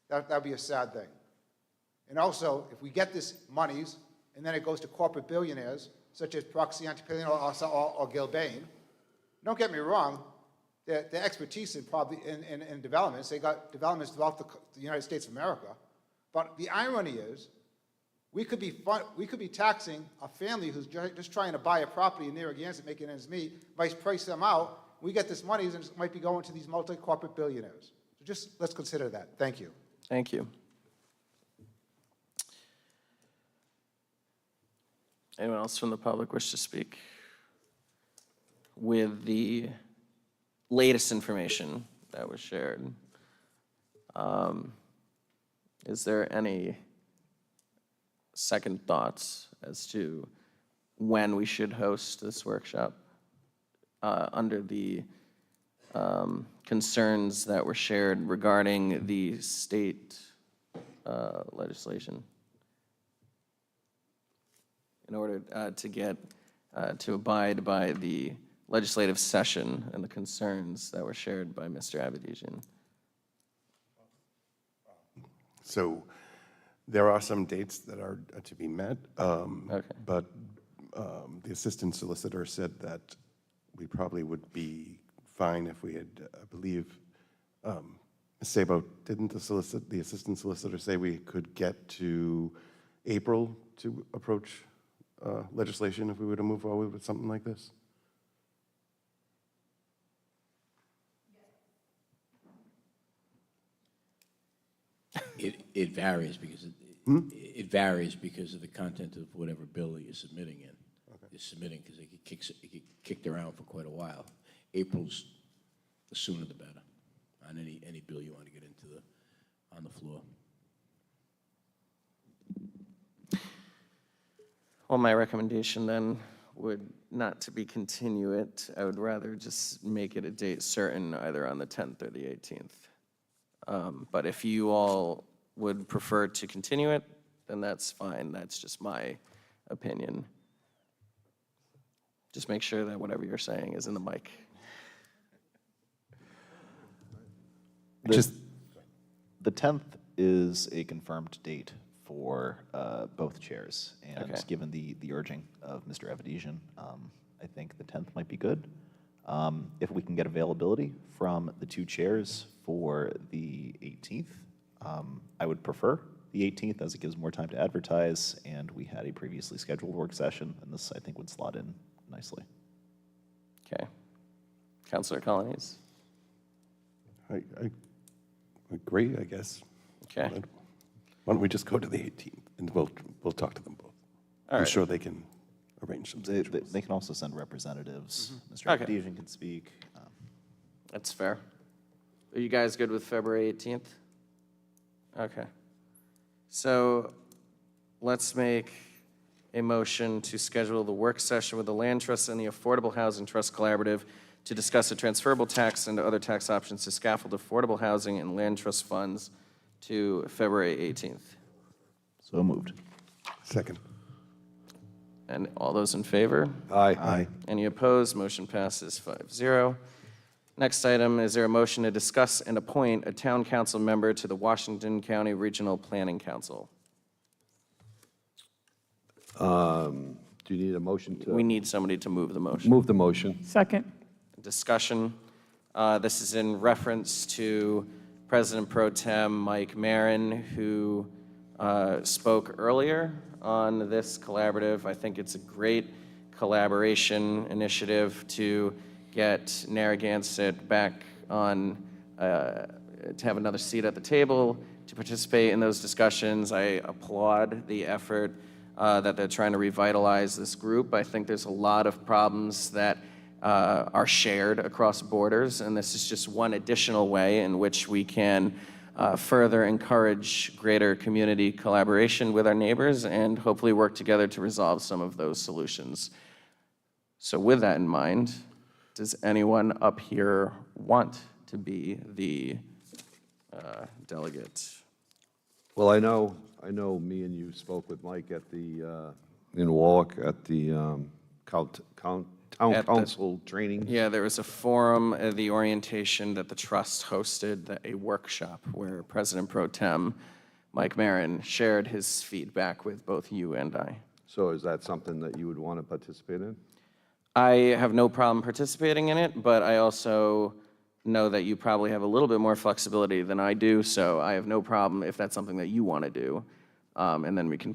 that would be a sad thing. And also, if we get this monies and then it goes to corporate billionaires, such as Procasianti or Gilbane, don't get me wrong, their expertise in developments, they got developments throughout the United States of America. But the irony is, we could be taxing a family who's just trying to buy a property in Narragansett, making ends meet, might price them out. We get this money and it might be going to these multi-corporate billionaires. So just let's consider that. Thank you. Thank you. Anyone else from the public wish to speak? With the latest information that was shared, is there any second thoughts as to when we should host this workshop under the concerns that were shared regarding the state legislation? In order to get to abide by the legislative session and the concerns that were shared by Mr. Abedisian. So there are some dates that are to be met, but the assistant solicitor said that we probably would be fine if we had, I believe, Ms. Sabo, didn't the assistant solicitor say we could get to April to approach legislation if we were to move forward with something like this? It varies because it varies because of the content of whatever bill you're submitting in. You're submitting because it get kicked around for quite a while. April's the sooner the better on any bill you want to get into on the floor. Well, my recommendation then would not to be continue it. I would rather just make it a date certain, either on the 10th or the 18th. But if you all would prefer to continue it, then that's fine. That's just my opinion. Just make sure that whatever you're saying is in the mic. The 10th is a confirmed date for both chairs, and Okay. given the urging of Mr. Abedisian, I think the 10th might be good. If we can get availability from the two chairs for the 18th, I would prefer the 18th, as it gives more time to advertise, and we had a previously scheduled work session, and this, I think, would slot in nicely. Okay. Councilor Colonies? I agree, I guess. Okay. Why don't we just go to the 18th, and we'll talk to them both. All I'm right. sure they can arrange some schedules. They can also send representatives. Mr. Okay. Abedisian can speak. That's fair. Are you guys good with February 18th? Okay. So let's make a motion to schedule the work session with the Land Trust and the Affordable Housing Trust Collaborative to discuss a transferable tax and other tax options to scaffold affordable housing and land trust funds to February 18th. So moved. Second. And all those in favor? Aye. Any opposed? Motion passes 5-0. Next item, is there a motion to discuss and appoint a town council member to the Washington County Regional Planning Council? Do you need a motion to? We need somebody to move the motion. Move the motion. Second. Discussion. This is in reference to President Pro Tem Mike Marin, who spoke earlier on this collaborative. I think it's a great collaboration initiative to get Narragansett back on, to have another seat at the table, to participate in those discussions. I applaud the effort that they're trying to revitalize this group. I think there's a lot of problems that are shared across borders, and this is just one additional way in which we can further encourage greater community collaboration with our neighbors and hopefully work together to resolve some of those solutions. So with that in mind, does anyone up here want to be the delegate? Well, I know me and you spoke with Mike at the, in Warwick, at the town council training. Yeah, there was a forum, the orientation that the trust hosted, a workshop where President Pro Tem Mike Marin shared his feedback with both you and I. So is that something that you would want to participate in? I have no problem participating in it, but I also know that you probably have a little bit more flexibility than I do, so I have no problem if that's something that you want to do. And then we can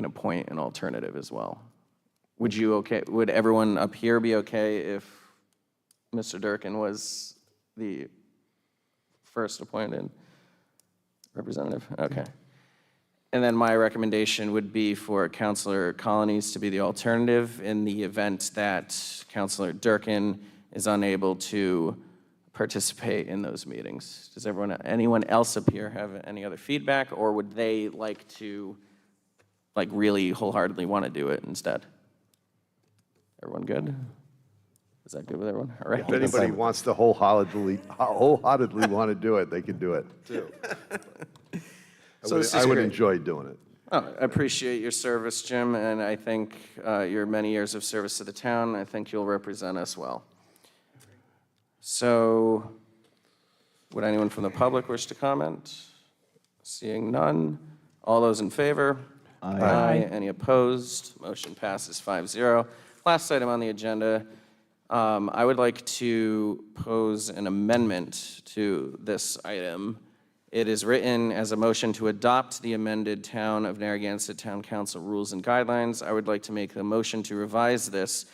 appoint an alternative as well. Would everyone up here be okay if Mr. Durkin was the first appointed representative? Okay. And then my recommendation would be for Councilor Colonies to be the alternative in the event that Councilor Durkin is unable to participate in those meetings. Does anyone else up here have any other feedback, or would they like to really wholeheartedly want to do it instead? Everyone good? Is that good with everyone? All right. If anybody wants to wholeheartedly want to do it, they can do it too. So this I is would great. enjoy doing it. Oh, I appreciate your service, Jim, and I think your many years of service to the town, I think you'll represent us well. So, would anyone from the public wish to comment? Seeing none. All those in favor? Aye. Any opposed? Motion passes 5-0. Last item on the agenda, I would like to pose an amendment to this item. It is written as a motion to adopt the amended Town of Narragansett Town Council rules and guidelines. I would like to make a motion to revise this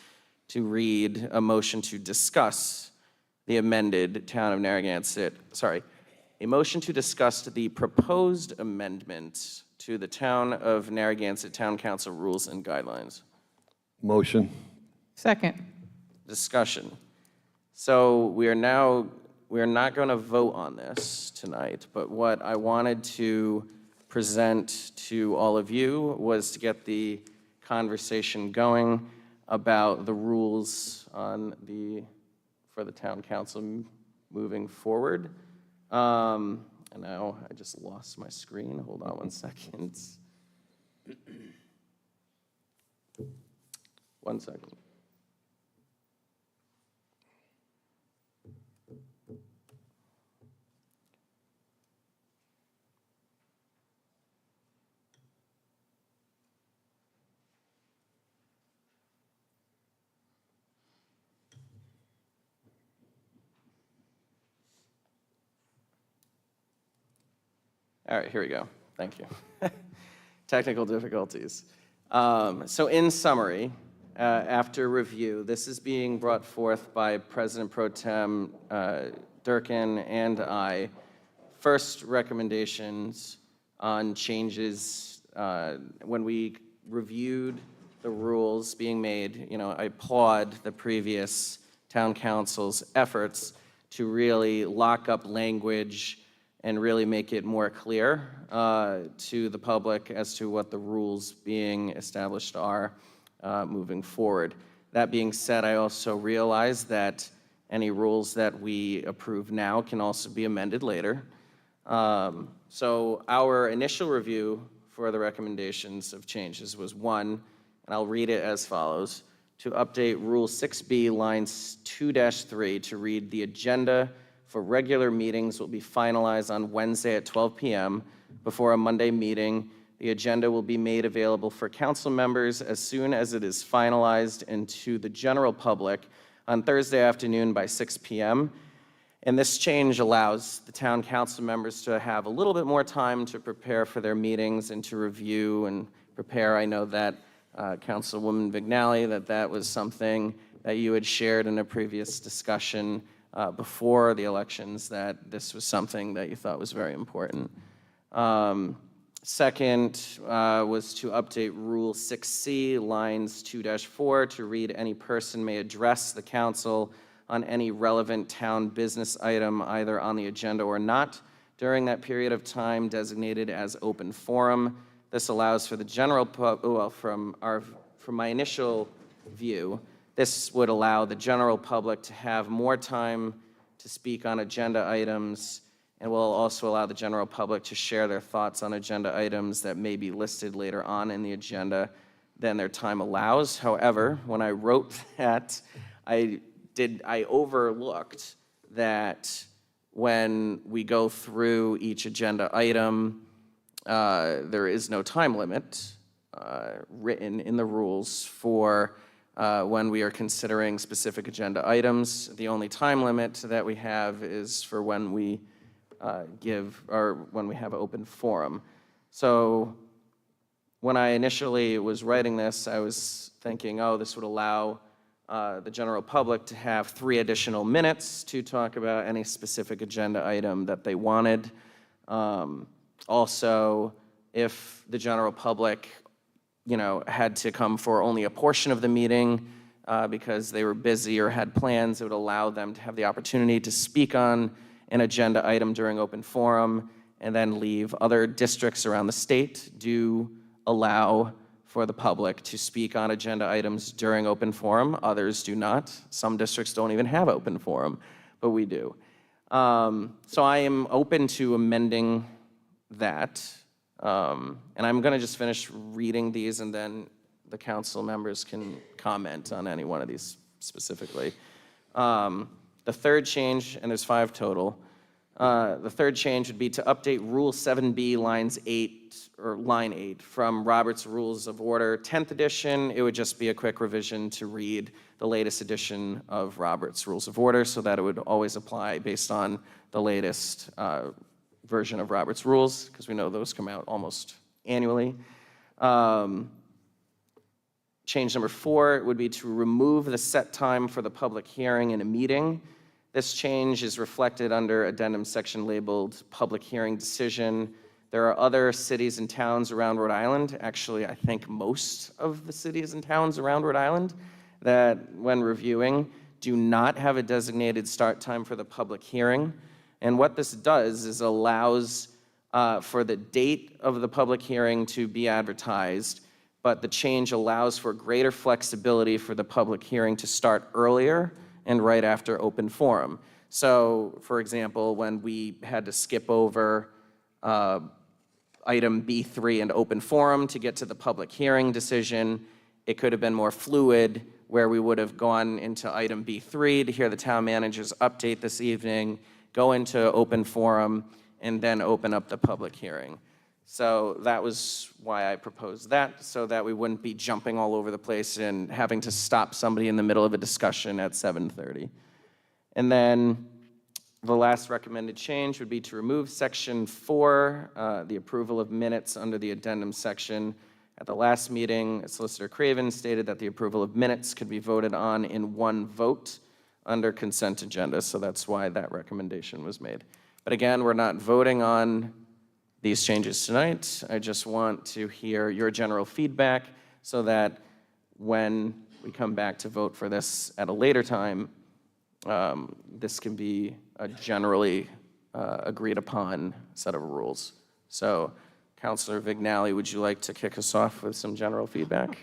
to read a motion to discuss the amended Town of Narragansett, a motion to discuss the proposed amendment to the Town of Narragansett Town Council rules and guidelines. Motion. Second. Discussion. So we are not going to vote on this tonight, but what I wanted to present to all of you was to get the conversation going about the rules for the town council moving forward. And now I just lost my screen. Hold on 1 second. 1 second. All right, here we go. Thank you. Technical difficulties. So in summary, after review, this is being brought forth by President Pro Tem Durkin and I. First recommendations on changes. When we reviewed the rules being made, I applaud the previous town council's efforts to really lock up language and really make it more clear to the public as to what the rules being established are moving forward. That being said, I also realize that any rules that we approve now can also be amended later. So our initial review for the recommendations of changes was 1, and I'll read it as follows: to update Rule 6B, lines 2-3 to read, "The agenda for regular meetings will be finalized on Wednesday at 12 p.m. Before a Monday meeting, the agenda will be made available for council members as soon as it is finalized and to the general public on Thursday afternoon by 6 p.m. And this change allows the town council members to have a little bit more time to prepare for their meetings and to review and prepare. I know that Councilwoman Vignali, that was something that you had shared in a previous discussion before the elections, that this was something that you thought was very important. Second was to update Rule 6C, lines 2-4 to read, "Any person may address the council on any relevant town business item, either on the agenda or not, during that period of time designated as open forum." This allows for the general from my initial view, this would allow the general public to have more time to speak on agenda items, and will also allow the general public to share their thoughts on agenda items that may be listed later on in the agenda than their time allows. However, when I wrote that, I overlooked that when we go through each agenda item, there is no time limit written in the rules for when we are considering specific agenda items. The only time limit that we have is for when we when we have open forum. So when I initially was writing this, I was thinking, oh, this would allow the general public to have 3 additional minutes to talk about any specific agenda item that they wanted. Also, if the general public had to come for only a portion of the meeting because they were busy or had plans, it would allow them to have the opportunity to speak on an agenda item during open forum and then leave. Other districts around the state do allow for the public to speak on agenda items during open forum. Others do not. Some districts don't even have open forum, but we do. So I am open to amending that And I'm going to just finish reading these, and then the council members can comment on any one of these specifically. The third change, and there's 5 total, the third change would be to update Rule 7B, line 8, from Robert's Rules of Order, 10th edition. It would just be a quick revision to read the latest edition of Robert's Rules of Order so that it would always apply based on the latest version of Robert's Rules, because we know those come out almost annually. Change number 4 would be to remove the set time for the public hearing in a meeting. This change is reflected under addendum section labeled Public Hearing Decision. There are other cities and towns around Rhode Island, actually I think most of the cities and towns around Rhode Island, that when reviewing do not have a designated start time for the public hearing. And what this does is allows for the date of the public hearing to be advertised, but the change allows for greater flexibility for the public hearing to start earlier and right after open forum. So, for example, when we had to skip over item B3 and open forum to get to the public hearing decision, it could have been more fluid, where we would have gone into item B3 to hear the town manager's update this evening, go into open forum, and then open up the public hearing. So that was why I proposed that, so that we wouldn't be jumping all over the place and having to stop somebody in the middle of a discussion at 7:30. And then the last recommended change would be to remove section 4, the approval of minutes under the addendum section. At the last meeting, Solicitor Craven stated that the approval of minutes could be voted on in one vote under consent agenda, so that's why that recommendation was made. But again, we're not voting on these changes tonight. I just want to hear your general feedback so that when we come back to vote for this at a later time, this can be a generally agreed upon set of rules. So, Councilor Vignali, would you like to kick us off with some general feedback?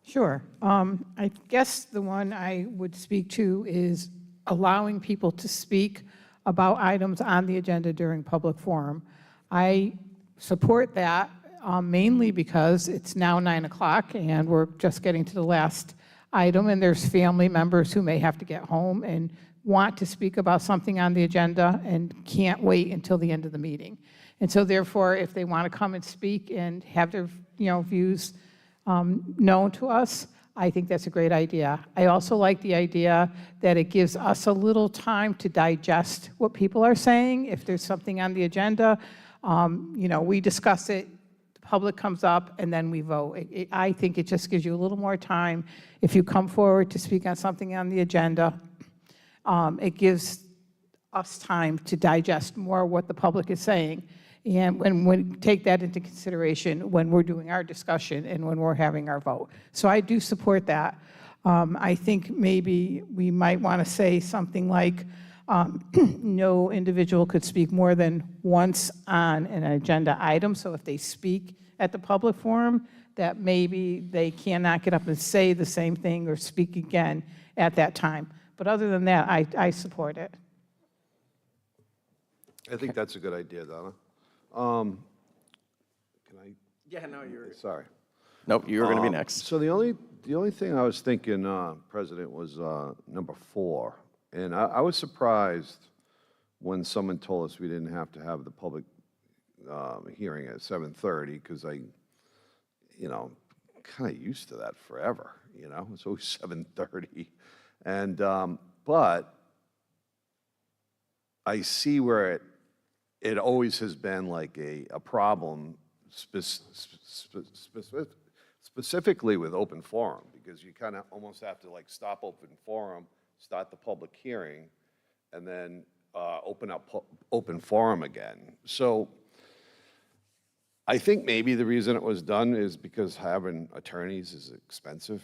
Sure. I guess the one I would speak to is allowing people to speak about items on the agenda during public forum. I support that mainly because it's now 9 o'clock and we're just getting to the last item, and there's family members who may have to get home and want to speak about something on the agenda and can't wait until the end of the meeting. And so therefore, if they want to come and speak and have their views known to us, I think that's a great idea. I also like the idea that it gives us a little time to digest what people are saying. If there's something on the agenda, we discuss it, the public comes up, and then we vote. I think it just gives you a little more time. If you come forward to speak on something on the agenda, it gives us time to digest more what the public is saying. And when we take that into consideration when we're doing our discussion and when we're having our vote. So I do support that. I think maybe we might want to say something like, no individual could speak more than once on an agenda item. So if they speak at the public forum, that maybe they cannot get up and say the same thing or speak again at that time. But other than that, I support it. I think that's a good idea, Donna. Can I? Yeah, no, you're... Sorry. Nope, you were going to be next. So the only thing I was thinking, President, was number 4. And I was surprised when someone told us we didn't have to have the public hearing at 7:30, because I, kind of used to that forever, It's always 7:30. And, but I see where it always has been like a problem specifically with open forum, because you kind of almost have to like stop open forum, start the public hearing, and then open up open forum again. So I think maybe the reason it was done is because having attorneys is expensive,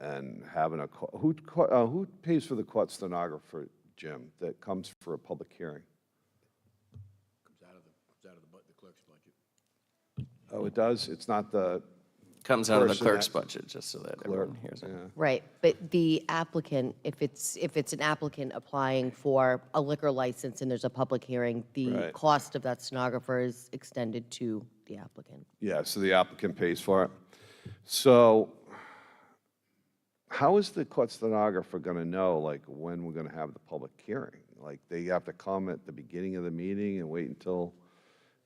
and having a, who pays for the court stenographer, Jim, that comes for a public hearing? Comes out of the clerk's budget. Oh, it does? It's not the Comes out of the person clerk's that- budget, just so that Clerk, everyone hears it. yeah. Right, but the applicant, if it's an applicant applying for a liquor license and there's a public hearing, the Right. cost of that stenographer is extended to the applicant. Yeah, so the applicant pays for it. So how is the court stenographer going to know, like, when we're going to have the public hearing? Like, they have to come at the beginning of the meeting and wait until,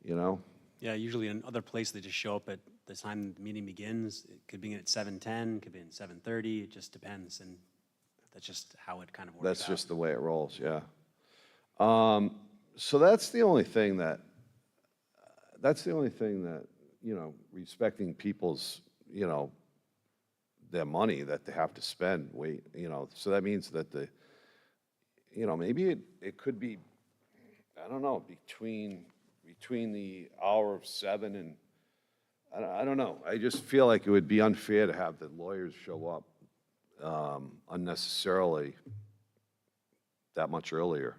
you know? Yeah, usually in other places, they just show up at the time the meeting begins. It could begin at 7:10, could be at 7:30, it just depends, and that's just how it kind of works out. That's just the way it rolls, yeah. So that's the only thing that, you know, respecting people's, you know, their money that they have to spend, you know, so that means that you know, maybe it could be, I don't know, between the hour of 7 and, I don't know. I just feel like it would be unfair to have the lawyers show up unnecessarily that much earlier,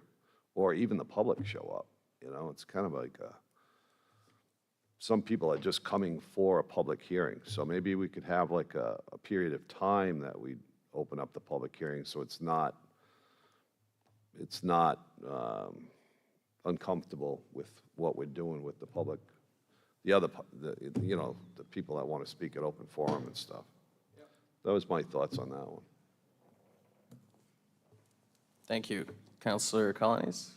or even the public show up, you know? It's kind of like, some people are just coming for a public hearing, so maybe we could have like a period of time that we open up the public hearing, so it's not uncomfortable with what we're doing with the public, you know, the people that want to speak at open forum and stuff. That was my thoughts on that one. Thank you. Councilor Colonies?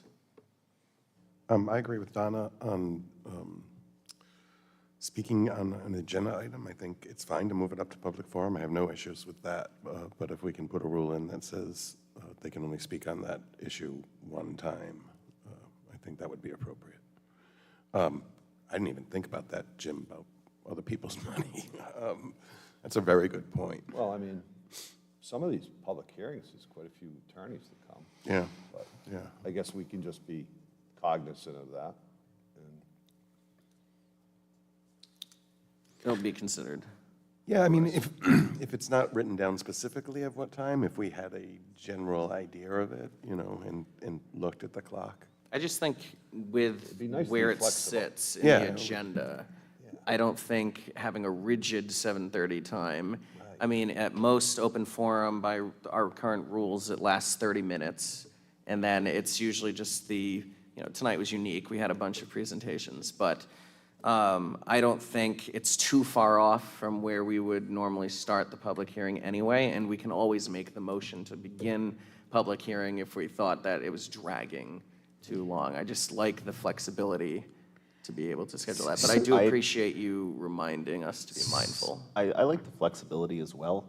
I agree with Donna on speaking on an agenda item. I think it's fine to move it up to public forum. I have no issues with that. But if we can put a rule in that says they can only speak on that issue one time, I think that would be appropriate. I didn't even think about that, Jim, about other people's money. That's a very good point. Well, I mean, some of these public hearings, there's quite a few attorneys that come. Yeah, But yeah. I guess we can just be cognizant of that. And It'll be considered. Yeah, I mean, if it's not written down specifically at what time, if we had a general idea of it, you know, and looked at the clock. I just think with be nice to where be it flexible. sits in Yeah. the agenda, I don't think having a rigid 7:30 time, I mean, at most, open forum by our current rules, it lasts 30 minutes. And then it's usually just you know, tonight was unique, we had a bunch of presentations, but I don't think it's too far off from where we would normally start the public hearing anyway, and we can always make the motion to begin public hearing if we thought that it was dragging too long. I just like the flexibility to be able to schedule that, but I do appreciate you reminding us to be mindful. I like the flexibility as well.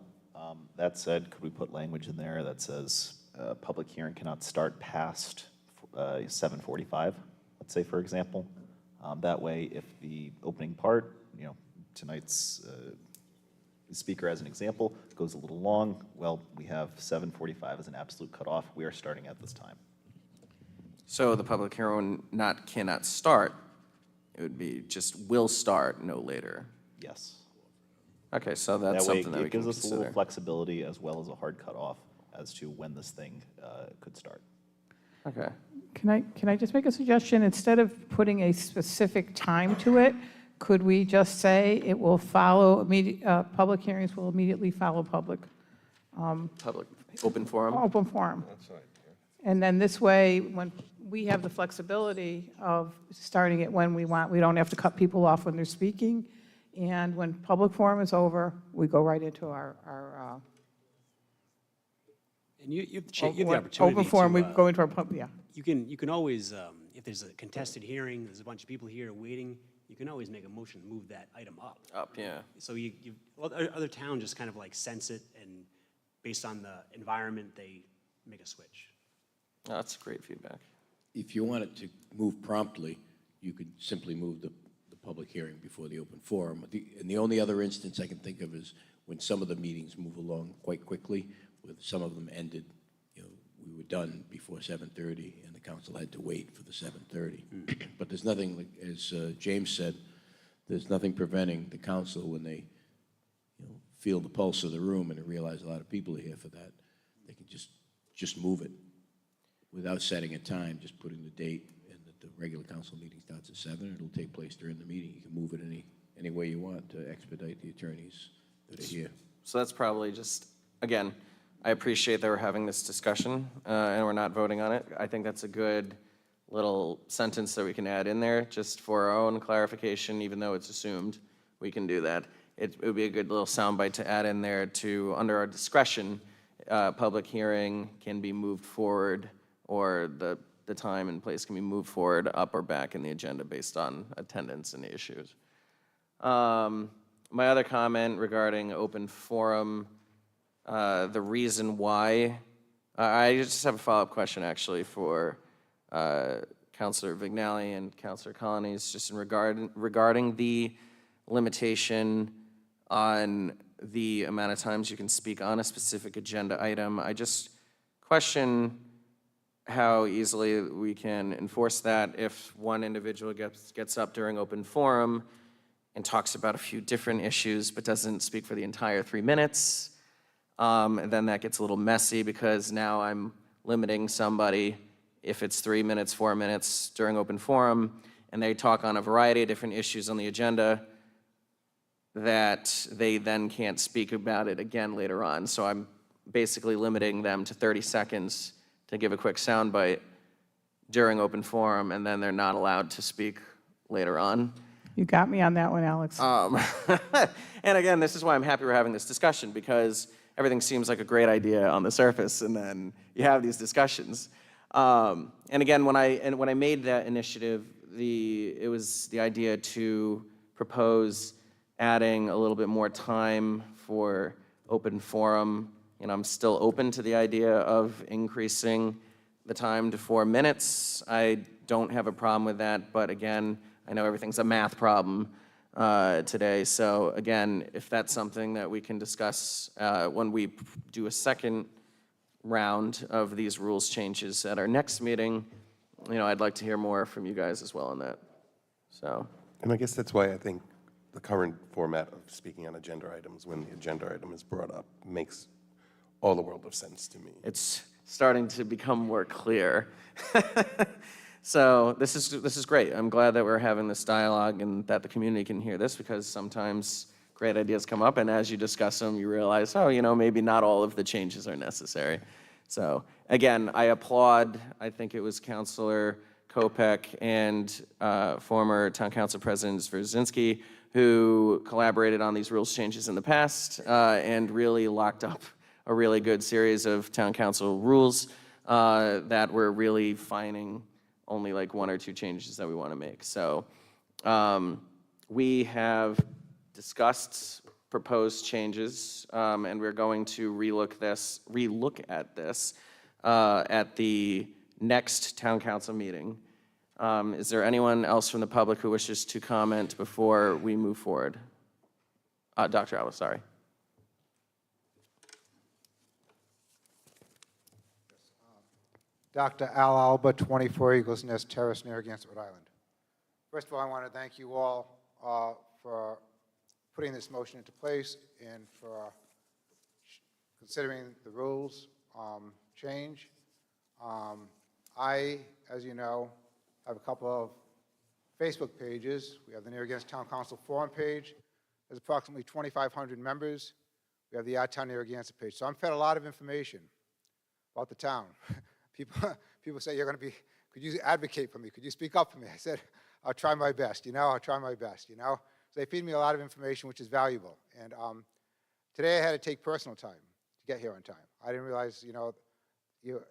That said, could we put language in there that says public hearing cannot start past 7:45, let's say, for example? That way, if the opening part, you know, tonight's speaker as an example, goes a little long, well, we have 7:45 as an absolute cutoff. We are starting at this time. So the public hearing cannot start, it would be just will start no later. Yes. Okay, so that's That way, something that we it can gives us a little consider. flexibility as well as a hard cutoff as to when this thing could start. Okay. Can I just make a suggestion? Instead of putting a specific time to it, could we just say it will follow, public hearings will immediately follow public, Public, open forum? open forum? that's right. And then this way, when we have the flexibility of starting it when we want, we don't have to cut people off when they're speaking. And when public forum is over, we go right into our And you have the opportunity open forum, we to, go into our, yeah. you can always, if there's a contested hearing, there's a bunch of people here waiting, you can always make a motion to move that item up. Up, yeah. So other towns just kind of like sense it, and based on the environment, they make a switch. Oh, that's great feedback. If you wanted to move promptly, you could simply move the public hearing before the open forum. And the only other instance I can think of is when some of the meetings move along quite quickly, with some of them ended, you know, we were done before 7:30, and the council had to wait for the 7:30. But there's nothing, like, as James said, there's nothing preventing the council when they, you know, feel the pulse of the room and realize a lot of people are here for that, they can just move it without setting a time, just putting the date, and that the regular council meeting starts at 7. It'll take place during the meeting. You can move it any way you want to expedite the attorneys that are here. So that's probably just, again, I appreciate that we're having this discussion and we're not voting on it. I think that's a good little sentence that we can add in there just for our own clarification, even though it's assumed we can do that. It would be a good little soundbite to add in there to, under our discretion, public hearing can be moved forward, or the time and place can be moved forward up or back in the agenda based on attendance and issues. My other comment regarding open forum, the reason why, I just have a follow-up question actually for Councilor Vignali and Councilor Colonies, just in regarding the limitation on the amount of times you can speak on a specific agenda item. I just question how easily we can enforce that if one individual gets up during open forum and talks about a few different issues but doesn't speak for the entire 3 minutes. And then that gets a little messy because now I'm limiting somebody if it's 3 minutes, 4 minutes during open forum, and they talk on a variety of different issues on the agenda, that they then can't speak about it again later on. So I'm basically limiting them to 30 seconds to give a quick soundbite during open forum, and then they're not allowed to speak later on. You got me on that one, Alex. And again, this is why I'm happy we're having this discussion, because everything seems like a great idea on the surface, and then you have these discussions. And again, when I made that initiative, it was the idea to propose adding a little bit more time for open forum. You know, I'm still open to the idea of increasing the time to 4 minutes. I don't have a problem with that, but again, I know everything's a math problem today. So again, if that's something that we can discuss when we do a second round of these rules changes at our next meeting, you know, I'd like to hear more from you guys as well on that. So. And I guess that's why I think the current format of speaking on agenda items when the agenda item is brought up makes all the world of sense to me. It's starting to become more clear. So this is great. I'm glad that we're having this dialogue and that the community can hear this, because sometimes great ideas come up, and as you discuss them, you realize, oh, you know, maybe not all of the changes are necessary. So again, I applaud, I think it was Councilor Kopech and former Town Council President Zverzinski who collaborated on these rules changes in the past and really locked up a really good series of Town Council rules that were really fining only like 1 or 2 changes that we want to make. So we have discussed proposed changes, and we're going to relook at this at the next Town Council meeting. Is there anyone else from the public who wishes to comment before we move forward? Dr. Alba, sorry. Dr. Al Alba, 24 Eagles Nest Terrace, Narragansett, Rhode Island. First of all, I want to thank you all for putting this motion into place and for considering the rules change. I, as you know, have a couple of Facebook pages. We have the Narragansett Town Council Forum page. There's approximately 2,500 members. We have the Our Town Narragansett page. So I'm fed a lot of information about the town. People say, you're going to be, could you advocate for me? Could you speak up for me? I said, I'll try my best, I'll try my best, So they feed me a lot of information, which is valuable. And today I had to take personal time to get here on time. I didn't realize, the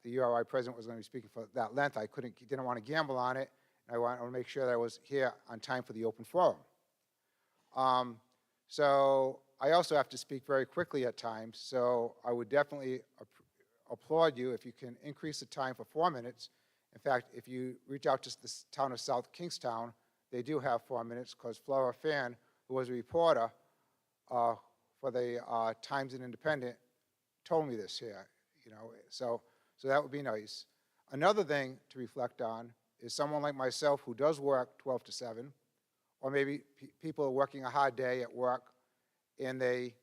URI president was going to be speaking for that length. I didn't want to gamble on it. And I wanted to make sure that I was here on time for the open forum. So I also have to speak very quickly at times. So I would definitely applaud you if you can increase the time for 4 minutes. In fact, if you reach out to the town of South Kingstown, they do have 4 minutes, because Flora Fan, who was a reporter for the Times and Independent, told me this here. So that would be nice. Another thing to reflect on is someone like myself who does work 12 to 7, or maybe people are working a hard day at work and they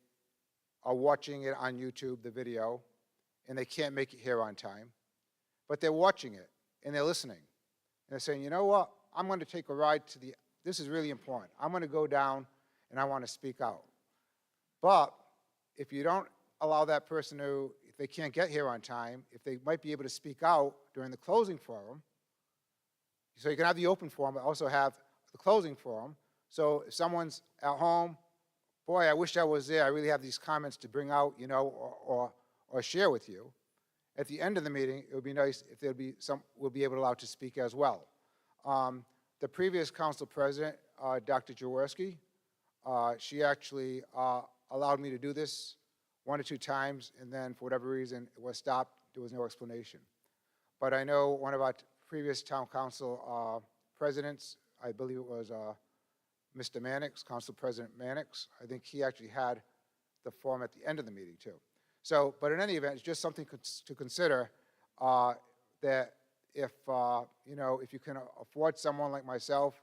are watching it on YouTube, the video, and they can't make it here on time, but they're watching it and they're listening. And they're saying, you know what, I'm going to take a ride to the this is really important. I'm going to go down and I want to speak out. But if you don't allow that person to, if they can't get here on time, if they might be able to speak out during the closing forum, so you can have the open forum, but also have the closing forum. So if someone's at home, boy, I wish I was there. I really have these comments to bring out, you know, or share with you. At the end of the meeting, it would be nice if there'd be some, we'll be able to allow to speak as well. The previous council president, Dr. Jaworski, she actually allowed me to do this 1 or 2 times, and then for whatever reason, it was stopped. There was no explanation. But I know one of our previous town council presidents, I believe it was Mr. Mannix, Council President Mannix, I think he actually had the forum at the end of the meeting too. So, but in any event, it's just something to consider that if, you know, if you can afford someone like myself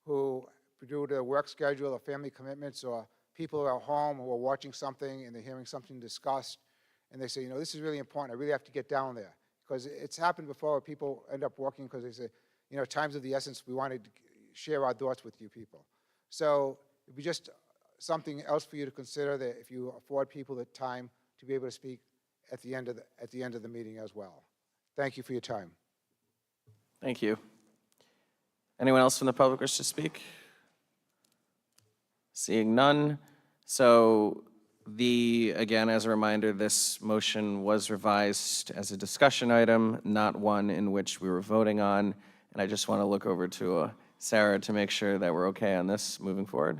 who, due to work schedule or family commitments, or people who are at home who are watching something and they're hearing something discussed, and they say, you know, this is really important, I really have to get down there. Because it's happened before where people end up walking because they say, you know, time's of the essence, we wanted to share our thoughts with you people. So it'd be just something else for you to consider, that if you afford people the time to be able to speak at the end of the meeting as well. Thank you for your time. Thank you. Anyone else from the public wish to speak? Seeing none. So again, as a reminder, this motion was revised as a discussion item, not one in which we were voting on. And I just want to look over to Sarah to make sure that we're okay on this moving forward.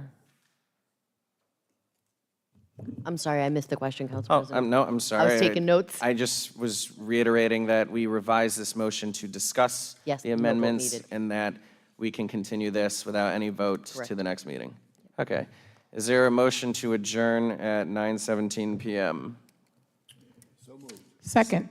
I'm sorry, I missed the question, Council President. No, I'm sorry. I was taking notes. I just was reiterating that we revised this motion to discuss Yes, the no vote amendments needed. and that we can continue this without any vote Correct. to the next meeting. Okay. Is there a motion to adjourn at 9:17 p.m.? Second.